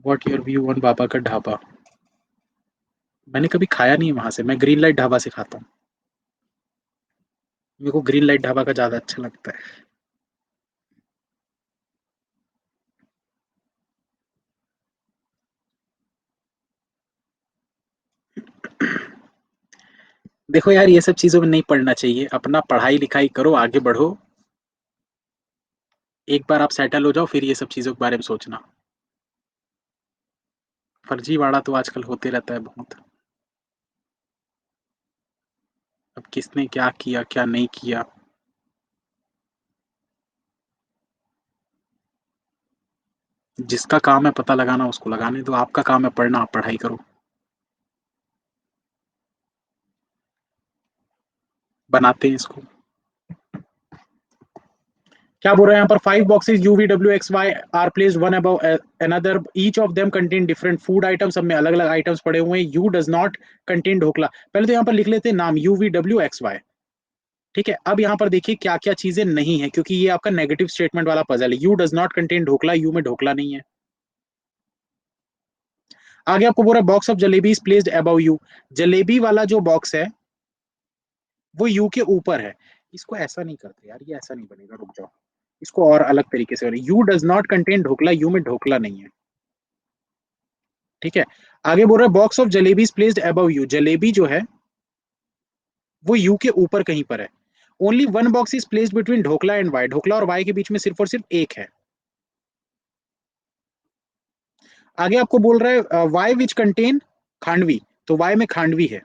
व्हाट योर व्यू ऑन बाबा का ढाबा? मैंने कभी खाया नहीं है वहां से, मैं ग्रीन लाइट ढाबा से खाता हूँ। मेरे को ग्रीन लाइट ढाबा का ज्यादा अच्छा लगता है। देखो यार, ये सब चीजों में नहीं पढ़ना चाहिए, अपना पढ़ाई लिखाई करो, आगे बढ़ो। एक बार आप सेटल हो जाओ, फिर ये सब चीजों के बारे में सोचना। फर्जीवाड़ा तो आजकल होते रहता है बहुत। अब किसने क्या किया क्या नहीं किया। जिसका काम है पता लगाना, उसको लगाने दो। आपका काम है पढ़ना, आप पढ़ाई करो। बनाते हैं इसको। क्या बोल रहे हैं यहाँ पर? 5 boxes U V W X Y are placed one above another, each of them contain different food items. सब में अलग अलग आइटम्स पड़े हुए हैं। U does not contain dhokla. पहले तो यहाँ पर लिख लेते हैं नाम, U V W X Y. ठीक है, अब यहाँ पर देखिए क्या क्या चीजें नहीं है, क्योंकि ये आपका नेगेटिव स्टेटमेंट वाला पजल है। You does not contain dhokla, you में ढोकला नहीं है। आगे आपको बोल रहा है box of jalebi is placed above U. Jalebi वाला जो बॉक्स है वो यू के ऊपर है। इसको ऐसा नहीं करते यार, ये ऐसा नहीं बनेगा, रुक जाओ। इसको और अलग तरीके से बने, you does not contain dhokla, you में ढोकला नहीं है। ठीक है। आगे बोल रहा है box of jalebi is placed above U. Jalebi जो है वो यू के ऊपर कहीं पर है। Only one box is placed between dhokla and Y. Dhokla और वाई के बीच में सिर्फ और सिर्फ एक है। आगे आपको बोल रहा है वाई विच कंटेन खांडवी। तो वाई में खांडवी है।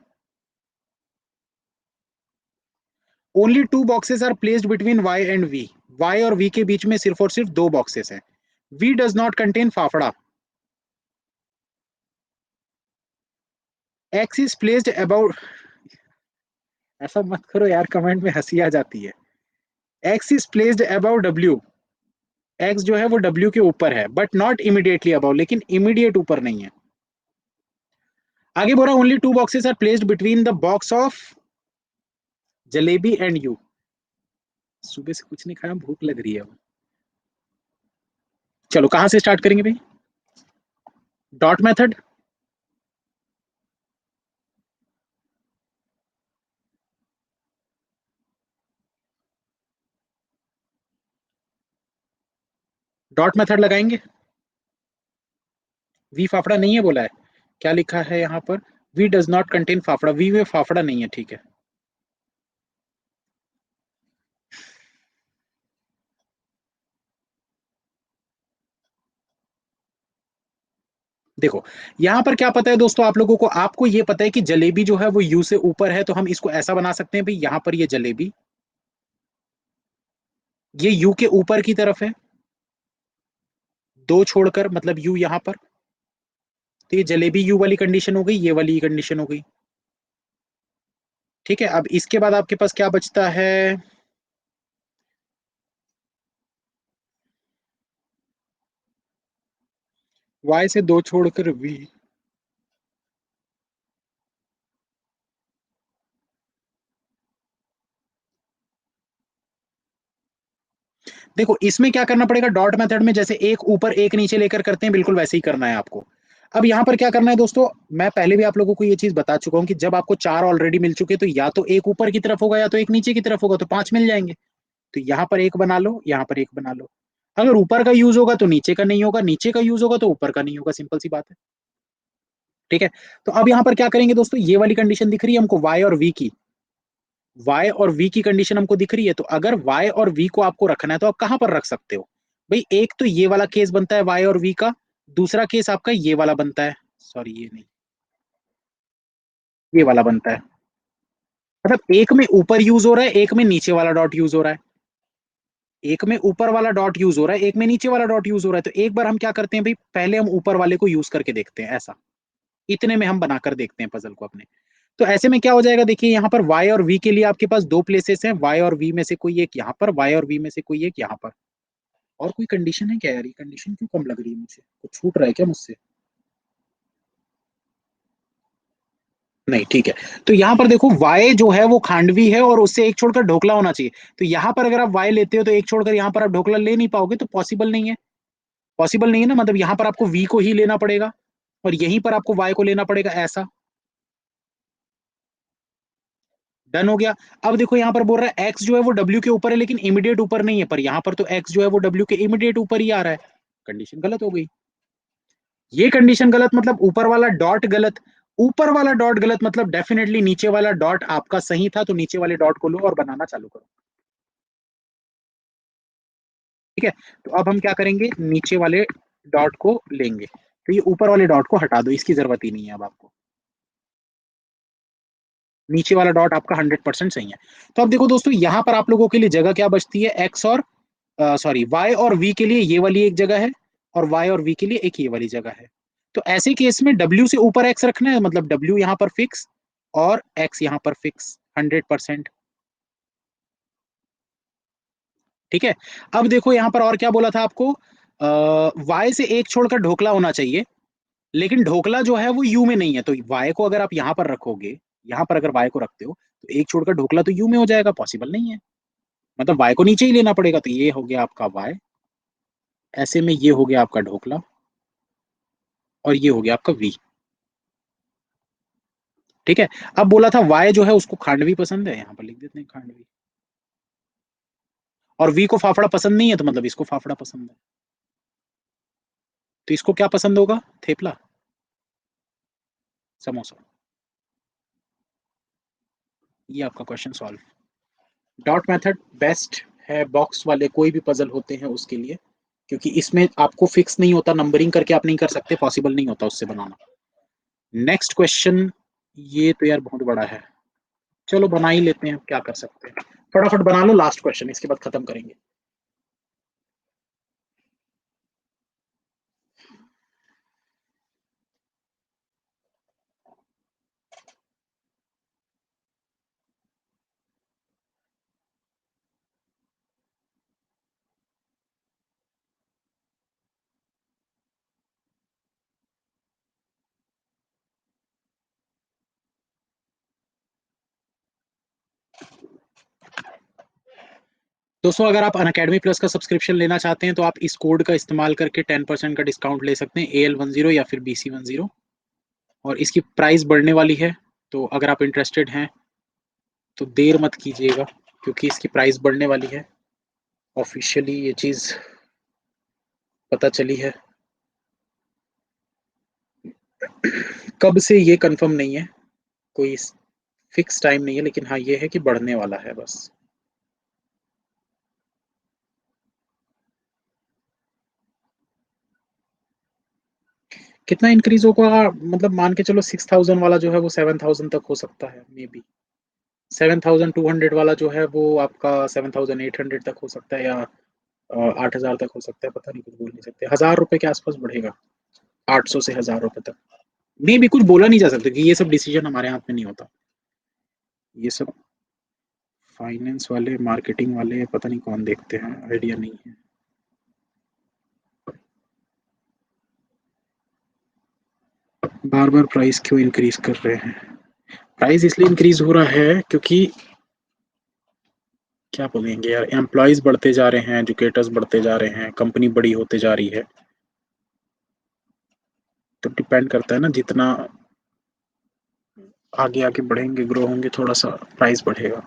Only two boxes are placed between Y and V. Y और वी के बीच में सिर्फ और सिर्फ दो बॉक्सेस हैं। V does not contain fafda. X is placed about, ऐसा मत करो यार, कमेंट में हंसी आ जाती है। X is placed about W. X जो है वो डब्ल्यू के ऊपर है, बट नॉट इमीडिएटली अबाउट, लेकिन इमीडिएट ऊपर नहीं है। आगे बोल रहा only two boxes are placed between the box of jalebi and U. सुबह से कुछ नहीं खाया, भूख लग रही है। चलो कहां से स्टार्ट करेंगे भाई? Dot method. डॉट मेथड लगाएंगे। वी फाफड़ा नहीं है बोला है। क्या लिखा है यहाँ पर? V does not contain fafda. V में फाफड़ा नहीं है, ठीक है। देखो, यहां पर क्या पता है दोस्तों आप लोगों को? आपको ये पता है कि जलेबी जो है वो यू से ऊपर है, तो हम इसको ऐसा बना सकते हैं भाई, यहां पर ये जलेबी, ये यू के ऊपर की तरफ है, दो छोड़कर, मतलब यू यहां पर। तो ये जलेबी यू वाली कंडीशन हो गई, ये वाली कंडीशन हो गई। ठीक है, अब इसके बाद आपके पास क्या बचता है? वाई से दो छोड़कर वी। देखो इसमें क्या करना पड़ेगा, डॉट मेथड में जैसे एक ऊपर एक नीचे लेकर करते हैं, बिल्कुल वैसे ही करना है आपको। अब यहां पर क्या करना है दोस्तों, मैं पहले भी आप लोगों को ये चीज बता चुका हूं कि जब आपको चार ऑलरेडी मिल चुके तो या तो एक ऊपर की तरफ होगा या तो एक नीचे की तरफ होगा, तो पांच मिल जाएंगे। तो यहाँ पर एक बना लो, यहाँ पर एक बना लो। अगर ऊपर का यूज होगा तो नीचे का नहीं होगा, नीचे का यूज होगा तो ऊपर का नहीं होगा, सिंपल सी बात है। ठीक है। तो अब यहाँ पर क्या करेंगे दोस्तों, ये वाली कंडीशन दिख रही है हमको वाई और वी की। वाई और वी की कंडीशन हमको दिख रही है, तो अगर वाई और वी को आपको रखना है तो आप कहां पर रख सकते हो भाई? एक तो ये वाला केस बनता है वाई और वी का, दूसरा केस आपका ये वाला बनता है, सॉरी ये नहीं, ये वाला बनता है। मतलब एक में ऊपर यूज हो रहा है, एक में नीचे वाला डॉट यूज हो रहा है। एक में ऊपर वाला डॉट यूज हो रहा है, एक में नीचे वाला डॉट यूज हो रहा है। तो एक बार हम क्या करते हैं भाई, पहले हम ऊपर वाले को यूज करके देखते हैं, ऐसा इतने में हम बनाकर देखते हैं पजल को अपने। तो ऐसे में क्या हो जाएगा, देखिए यहाँ पर y और v के लिए आपके पास दो प्लेसेस हैं, y और v में से कोई एक यहाँ पर, y और v में से कोई एक यहाँ पर। और कोई कंडीशन है क्या यार? ये कंडीशन क्यों कम लग रही है मुझे, कुछ छूट रहा है क्या मुझसे? नहीं, ठीक है। तो यहाँ पर देखो y जो है वो खांडवी है और उससे एक छोड़कर ढोकला होना चाहिए। तो यहाँ पर अगर आप y लेते हो तो एक छोड़कर यहाँ पर आप ढोकला ले नहीं पाओगे, तो पॉसिबल नहीं है। पॉसिबल नहीं है ना, मतलब यहाँ पर आपको v को ही लेना पड़ेगा और यहीं पर आपको y को लेना पड़ेगा, ऐसा। डन हो गया। अब देखो यहाँ पर बोल रहा है एक्स जो है वो डब्ल्यू के ऊपर है लेकिन इमीडिएट ऊपर नहीं है, पर यहाँ पर तो एक्स जो है वो डब्ल्यू के इमीडिएट ऊपर ही आ रहा है। कंडीशन गलत हो गई। ये कंडीशन गलत मतलब ऊपर वाला डॉट गलत। ऊपर वाला डॉट गलत मतलब डेफिनेटली नीचे वाला डॉट आपका सही था, तो नीचे वाले डॉट को लो और बनाना चालू करो। ठीक है, तो अब हम क्या करेंगे, नीचे वाले डॉट को लेंगे, तो ये ऊपर वाले डॉट को हटा दो, इसकी जरूरत ही नहीं है अब आपको। नीचे वाला डॉट आपका 100% सही है। तो अब देखो दोस्तों, यहां पर आप लोगों के लिए जगह क्या बचती है, एक्स और सॉरी वाई और वी के लिए ये वाली एक जगह है, और वाई और वी के लिए एक ये वाली जगह है। तो ऐसे केस में डब्ल्यू से ऊपर एक्स रखना है, मतलब डब्ल्यू यहां पर फिक्स और एक्स यहां पर फिक्स 100%। ठीक है, अब देखो यहां पर और क्या बोला था आपको, वाई से एक छोड़कर ढोकला होना चाहिए, लेकिन ढोकला जो है वो यू में नहीं है, तो वाई को अगर आप यहां पर रखोगे, यहां पर अगर वाई को रखते हो तो एक छोड़कर ढोकला तो यू में हो जाएगा, पॉसिबल नहीं है। मतलब वाई को नीचे ही लेना पड़ेगा, तो ये हो गया आपका वाई, ऐसे में ये हो गया आपका ढोकला, और ये हो गया आपका वी। ठीक है, अब बोला था वाई जो है उसको खांडवी पसंद है, यहां पर लिख देते हैं खांडवी, और वी को फाफड़ा पसंद नहीं है, तो मतलब इसको फाफड़ा पसंद है, तो इसको क्या पसंद होगा, थेपला, समोसा। ये आपका question solve. Dot method best है बॉक्स वाले कोई भी पजल होते हैं उसके लिए, क्योंकि इसमें आपको फिक्स नहीं होता, नंबरिंग करके आप नहीं कर सकते, पॉसिबल नहीं होता उससे बनाना। नेक्स्ट क्वेश्चन, ये तो यार बहुत बड़ा है, चलो बना ही लेते हैं, क्या कर सकते हैं। फटाफट बना लो लास्ट क्वेश्चन, इसके बाद खत्म करेंगे। दोस्तों अगर आप अनअकैडमी प्लस का सब्सक्रिप्शन लेना चाहते हैं तो आप इस कोड का इस्तेमाल करके 10% का डिस्काउंट ले सकते हैं, AL10 या फिर BC10, और इसकी प्राइस बढ़ने वाली है, तो अगर आप इंटरेस्टेड हैं तो देर मत कीजिएगा, क्योंकि इसकी प्राइस बढ़ने वाली है। ऑफिशियली ये चीज़ पता चली है, कब से ये कंफर्म नहीं है, कोई फिक्स टाइम नहीं है, लेकिन हाँ ये है कि बढ़ने वाला है बस। कितना इंक्रीज होगा, मतलब मान के चलो 6,000 वाला जो है वो 7,000 तक हो सकता है, मे बी 7,200 वाला जो है वो आपका 7,800 तक हो सकता है, या 8,000 तक हो सकता है, पता नहीं, कुछ बोल नहीं सकते, 1,000 रुपए के आसपास बढ़ेगा, 800 से 1,000 रुपए तक। मे भी कुछ बोला नहीं जा सकता, कि ये सब डिसीजन हमारे हाथ में नहीं होता, ये सब फाइनेंस वाले, मार्केटिंग वाले, पता नहीं कौन देखते हैं, आइडिया नहीं है। बार बार प्राइस क्यों इंक्रीज कर रहे हैं, प्राइस इसलिए इंक्रीज हो रहा है क्योंकि क्या बोलेंगे यार, एम्प्लॉयज बढ़ते जा रहे हैं, एजुकेटर्स बढ़ते जा रहे हैं, कंपनी बड़ी होते जा रही है, तो डिपेंड करता है ना, जितना आगे आगे बढ़ेंगे, ग्रो होंगे, थोड़ा सा प्राइस बढ़ेगा।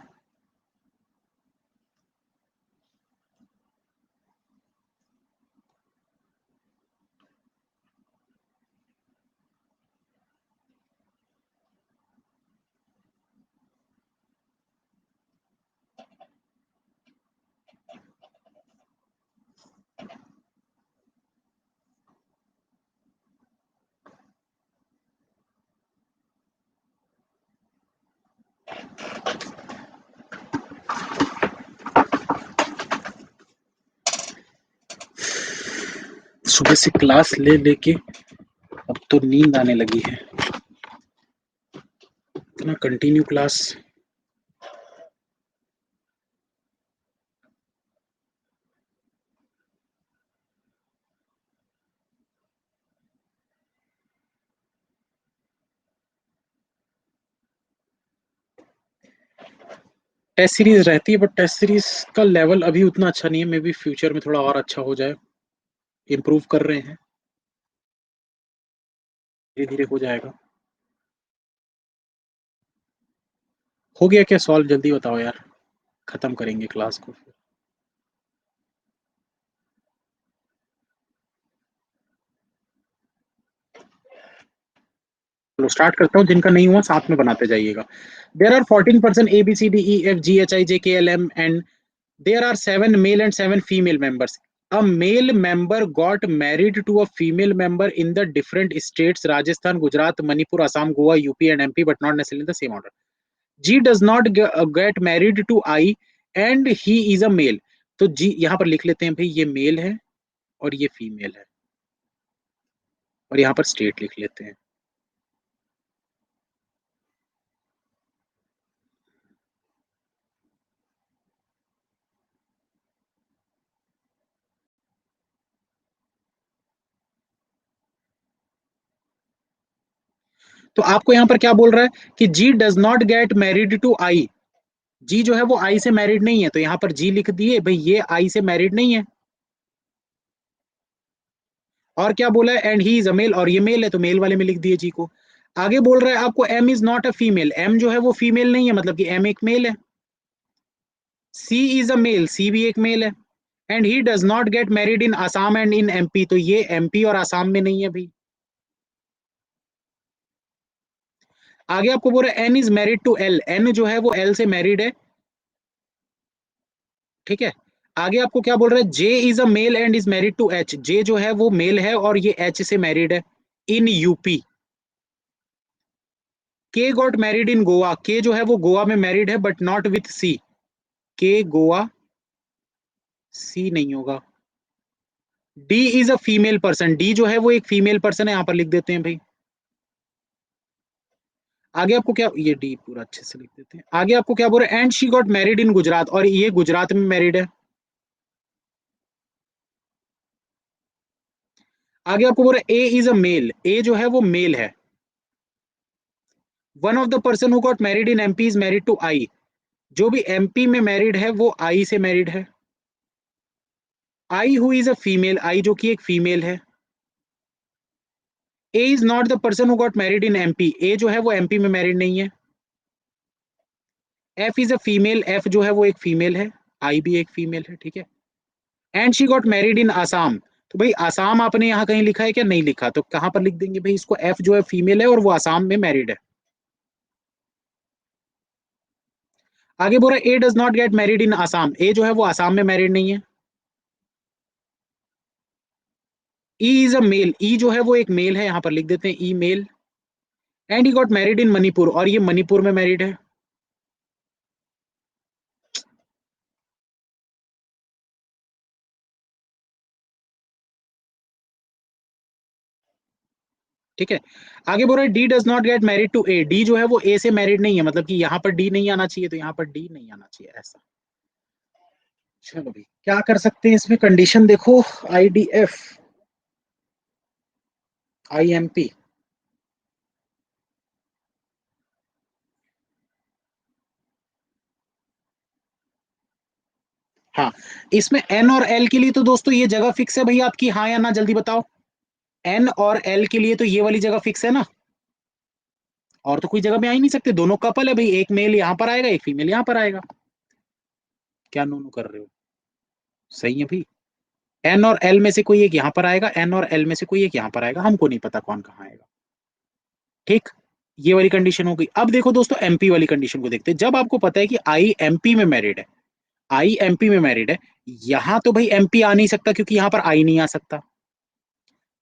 सुबह से क्लास ले लेके अब तो नींद आने लगी है, इतना कंटिन्यू क्लास। टेस्ट सीरीज रहती है, बट टेस्ट सीरीज का लेवल अभी उतना अच्छा नहीं है, मे बी फ्यूचर में थोड़ा और अच्छा हो जाए, इम्प्रूव कर रहे हैं, धीरे धीरे हो जाएगा। हो गया क्या सॉल्व? जल्दी बताओ यार, खत्म करेंगे क्लास को फिर। चलो स्टार्ट करता हूँ, जिनका नहीं हुआ साथ में बनाते जाइएगा। There are 14% ABCDEFGHIJKLM and there are 7 male and 7 female members. A male member got married to a female member in the different states Rajasthan, Gujarat, Manipur, Assam, Goa, UP and MP, but not necessarily in the same order. G does not get married to I and he is a male. तो जी यहाँ पर लिख लेते हैं भाई, ये mail है और ये फीमेल है, और यहाँ पर स्टेट लिख लेते हैं। तो आपको यहाँ पर क्या बोल रहा है कि G does not get married to I. G जो है वो आई से मैरिड नहीं है, तो यहाँ पर जी लिख दिए भाई, ये आई से मैरिड नहीं है। और क्या बोला है, and he is a male, और ये मेल है तो मेल वाले में लिख दिए जी को। आगे बोल रहा है आपको M is not a female, M जो है वो फीमेल नहीं है, मतलब कि एम एक मेल है। सी इज अ मेल, सी भी एक मेल है। And he does not get married in Assam and in MP, तो ये एमपी और आसाम में नहीं है भाई। आगे आपको बोल रहा है N is married to L, N जो है वो एल से मैरिड है, ठीक है। आगे आपको क्या बोल रहा है, J is a male and is married to H, J जो है वो मेल है और ये एच से मैरिड है इन यूपी। के गॉट मैरिड इन गोवा, के जो है वो गोवा में मैरिड है बट नॉट विथ सी, के गोवा, सी नहीं होगा। D is a female person, D जो है वो एक फीमेल पर्सन है, यहां पर लिख देते हैं भाई। आगे आपको क्या, ये डी पूरा अच्छे से लिख देते हैं। आगे आपको क्या बोल रहे हैं, एंड शी गॉट मैरिड इन गुजरात, और ये गुजरात में मैरिड है। आगे आपको बोल रहे ए इज अ मेल, ए जो है वो मेल है। One of the person who got married in MP is married to I, जो भी एमपी में मैरिड है वो आई से मैरिड है। I who is a female, I जो कि एक फीमेल है। A is not the person who got married in MP, A जो है वो एमपी में मैरिड नहीं है। F is a female, F जो है वो एक फीमेल है, आई भी एक फीमेल है, ठीक है। And she got married in Assam, तो भाई आसाम आपने यहाँ कहीं लिखा है क्या? नहीं लिखा, तो कहां पर लिख देंगे भाई इसको, एफ जो है फीमेल है और वो आसाम में मैरिड है। आगे बोल रहा है A does not get married in Assam, A जो है वो आसाम में मैरिड नहीं है। ई इज अ मेल, ई जो है वो एक मेल है, यहां पर लिख देते हैं E male. And he got married in Manipur, और ये मणिपुर में मैरिड है। ठीक है। आगे बोल रहा है D does not get married to A, D जो है वो ए से मैरिड नहीं है, मतलब कि यहाँ पर डी नहीं आना चाहिए, तो यहाँ पर डी नहीं आना चाहिए ऐसा। चलो भाई क्या कर सकते हैं इसमें, कंडीशन देखो, IDF, IMP। हाँ, इसमें एन और एल के लिए तो दोस्तों ये जगह फिक्स है भाई आपकी, हाँ या ना जल्दी बताओ। एन और एल के लिए तो ये वाली जगह फिक्स है ना, और तो कोई जगह में आ ही नहीं सकते, दोनों कपल है भाई, एक मेल यहाँ पर आएगा एक फीमेल यहाँ पर आएगा। क्या नोनू कर रहे हो? सही है भाई। एन और एल में से कोई एक यहाँ पर आएगा, एन और एल में से कोई एक यहाँ पर आएगा, हमको नहीं पता कौन कहाँ आएगा। ठीक, ये वाली कंडीशन हो गई। अब देखो दोस्तों एमपी वाली कंडीशन को देखते हैं। जब आपको पता है कि आई एमपी में मैरिड है, आई एमपी में मैरिड है, यहां तो भाई एमपी आ नहीं सकता क्योंकि यहां पर आई नहीं आ सकता।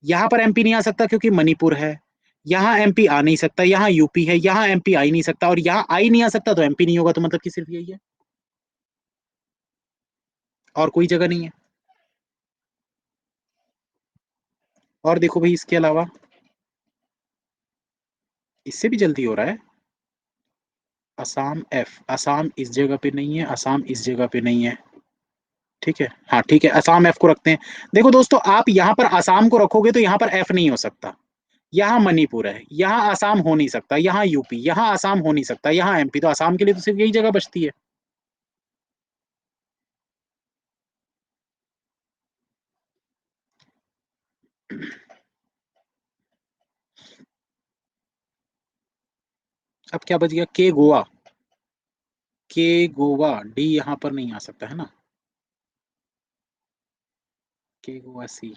यहां पर एमपी नहीं आ सकता क्योंकि मणिपुर है। यहाँ एमपी आ नहीं सकता, यहाँ यूपी है, यहाँ एमपी आ ही नहीं सकता, और यहाँ आई नहीं आ सकता तो एमपी नहीं होगा, तो मतलब कि सिर्फ यही है, और कोई जगह नहीं है। और देखो भाई इसके अलावा, इससे भी जल्दी हो रहा है। असम एफ, असम इस जगह पे नहीं है, असम इस जगह पे नहीं है, ठीक है। हाँ ठीक है, असम एफ को रखते हैं। देखो दोस्तों आप यहाँ पर असम को रखोगे तो यहाँ पर एफ नहीं हो सकता, यहाँ मणिपुर है, यहाँ आसाम हो नहीं सकता, यहाँ यूपी, यहाँ आसाम हो नहीं सकता, यहाँ एमपी, तो आसाम के लिए तो सिर्फ यही जगह बचती है। अब क्या बच गया, के गोवा, के गोवा, डी यहाँ पर नहीं आ सकता है ना? के गोवा सी।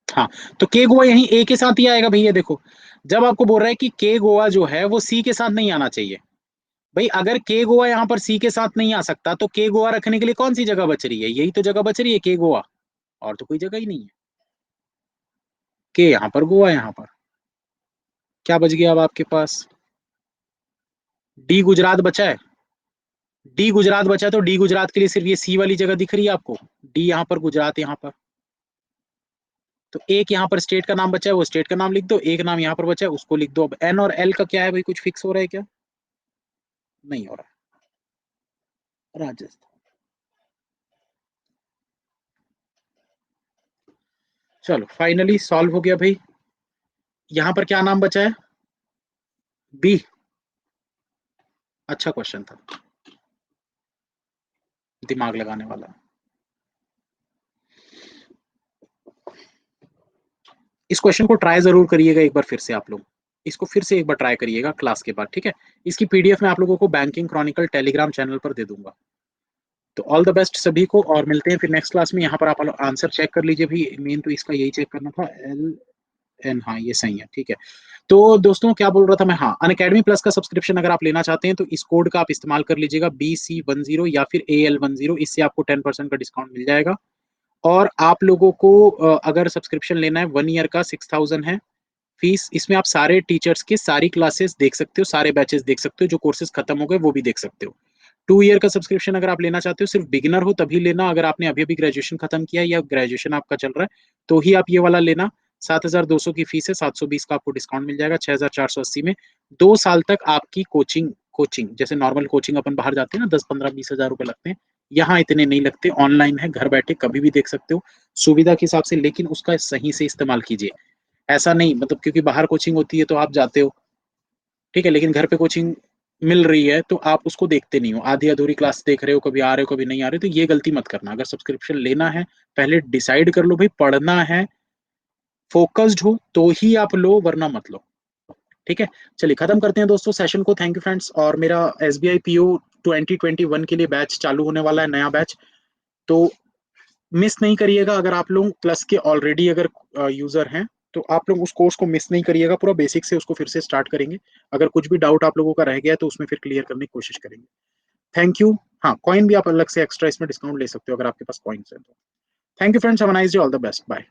हाँ, तो के गोवा यहीं ए के साथ ही आएगा भैया देखो। जब आपको बोल रहा है कि के गोवा जो है वो सी के साथ नहीं आना चाहिए। भाई अगर के गोवा यहाँ पर सी के साथ नहीं आ सकता तो के गोवा रखने के लिए कौन सी जगह बच रही है? यही तो जगह बच रही है, के गोवा। और तो कोई जगह ही नहीं है। के यहाँ पर, गोवा यहाँ पर। क्या बच गया अब आपके पास? डी गुजरात बचा है। डी गुजरात बचा है, तो डी गुजरात के लिए सिर्फ ये सी वाली जगह दिख रही है आपको। डी यहाँ पर, गुजरात यहाँ पर। तो एक यहाँ पर स्टेट का नाम बचा है, वो स्टेट का नाम लिख दो। एक नाम यहाँ पर बचा है, उसको लिख दो। अब एन और एल का क्या है भाई, कुछ फिक्स हो रहा है क्या? नहीं हो रहा है। राजस्थान। चलो फाइनली सॉल्व हो गया भाई। यहाँ पर क्या नाम बचा है? बी। अच्छा क्वेश्चन था, दिमाग लगाने वाला। इस क्वेश्चन को ट्राई जरूर करिएगा एक बार फिर से आप लोग। इसको फिर से एक बार ट्राई करिएगा क्लास के बाद, ठीक है? इसकी पीडीएफ मैं आप लोगों को बैंकिंग क्रॉनिकल टेलीग्राम चैनल पर दे दूंगा। तो ऑल द बेस्ट सभी को, और मिलते हैं फिर नेक्स्ट क्लास में। यहाँ पर आप आंसर चेक कर लीजिए भी, मेन तो इसका यही चेक करना था। एल एन, हाँ ये सही है, ठीक है। तो दोस्तों क्या बोल रहा था मैं, हाँ, अनअकैडमी प्लस का सब्सक्रिप्शन अगर आप लेना चाहते हैं तो इस कोड का आप इस्तेमाल कर लीजिएगा, BC10 या फिर AL10। इससे आपको 10% का डिस्काउंट मिल जाएगा। और आप लोगों को अगर सब्सक्रिप्शन लेना है, 1 ईयर का 6000 है फीस। इसमें आप सारे टीचर्स के सारी क्लासेस देख सकते हो, सारे बैचेस देख सकते हो, जो कोर्सेज खत्म हो गए वो भी देख सकते हो। 2 ईयर का सब्सक्रिप्शन अगर आप लेना चाहते हो, सिर्फ बिगिनर हो तभी लेना। अगर आपने अभी अभी ग्रेजुएशन खत्म किया या ग्रेजुएशन आपका चल रहा है तो ही आप ये वाला लेना। 7200 की फीस है, 720 का आपको डिस्काउंट मिल जाएगा 6480 में। 2 साल तक आपकी कोचिंग, जैसे नॉर्मल कोचिंग अपन बाहर जाते हैं ना, 10 15 20 हजार रुपए लगते हैं, यहाँ इतने नहीं लगते। ऑनलाइन है, घर बैठे कभी भी देख सकते हो, सुविधा के हिसाब से। लेकिन उसका सही से इस्तेमाल कीजिए। ऐसा नहीं मतलब क्योंकि बाहर कोचिंग होती है तो आप जाते हो, ठीक है, लेकिन घर पे कोचिंग मिल रही है तो आप उसको देखते नहीं हो, आधी अधूरी क्लास देख रहे हो, कभी आ रहे हो कभी नहीं आ रहे हो। तो ये गलती मत करना। अगर सब्सक्रिप्शन लेना है, पहले डिसाइड कर लो भाई, पढ़ना है, फोकस्ड हो तो ही आप लो, वरना मत लो, ठीक है? चलिए खत्म करते हैं दोस्तों सेशन को। Thank you friends. और मेरा SBI PO 2021 के लिए बैच चालू होने वाला है, नया बैच। तो मिस नहीं करिएगा। अगर आप लोग प्लस के ऑलरेडी अगर यूजर हैं तो आप लोग उस कोर्स को मिस नहीं करिएगा, पूरा बेसिक से उसको फिर से स्टार्ट करेंगे। अगर कुछ भी डाउट आप लोगों का रह गया है तो उसमें फिर क्लियर करने की कोशिश करेंगे। Thank you. हाँ, कॉइन भी आप अलग से एक्स्ट्रा इसमें डिस्काउंट ले सकते हो अगर आपके पास कॉइन्स है तो। Thank you friends, have a nice day, all the best, bye.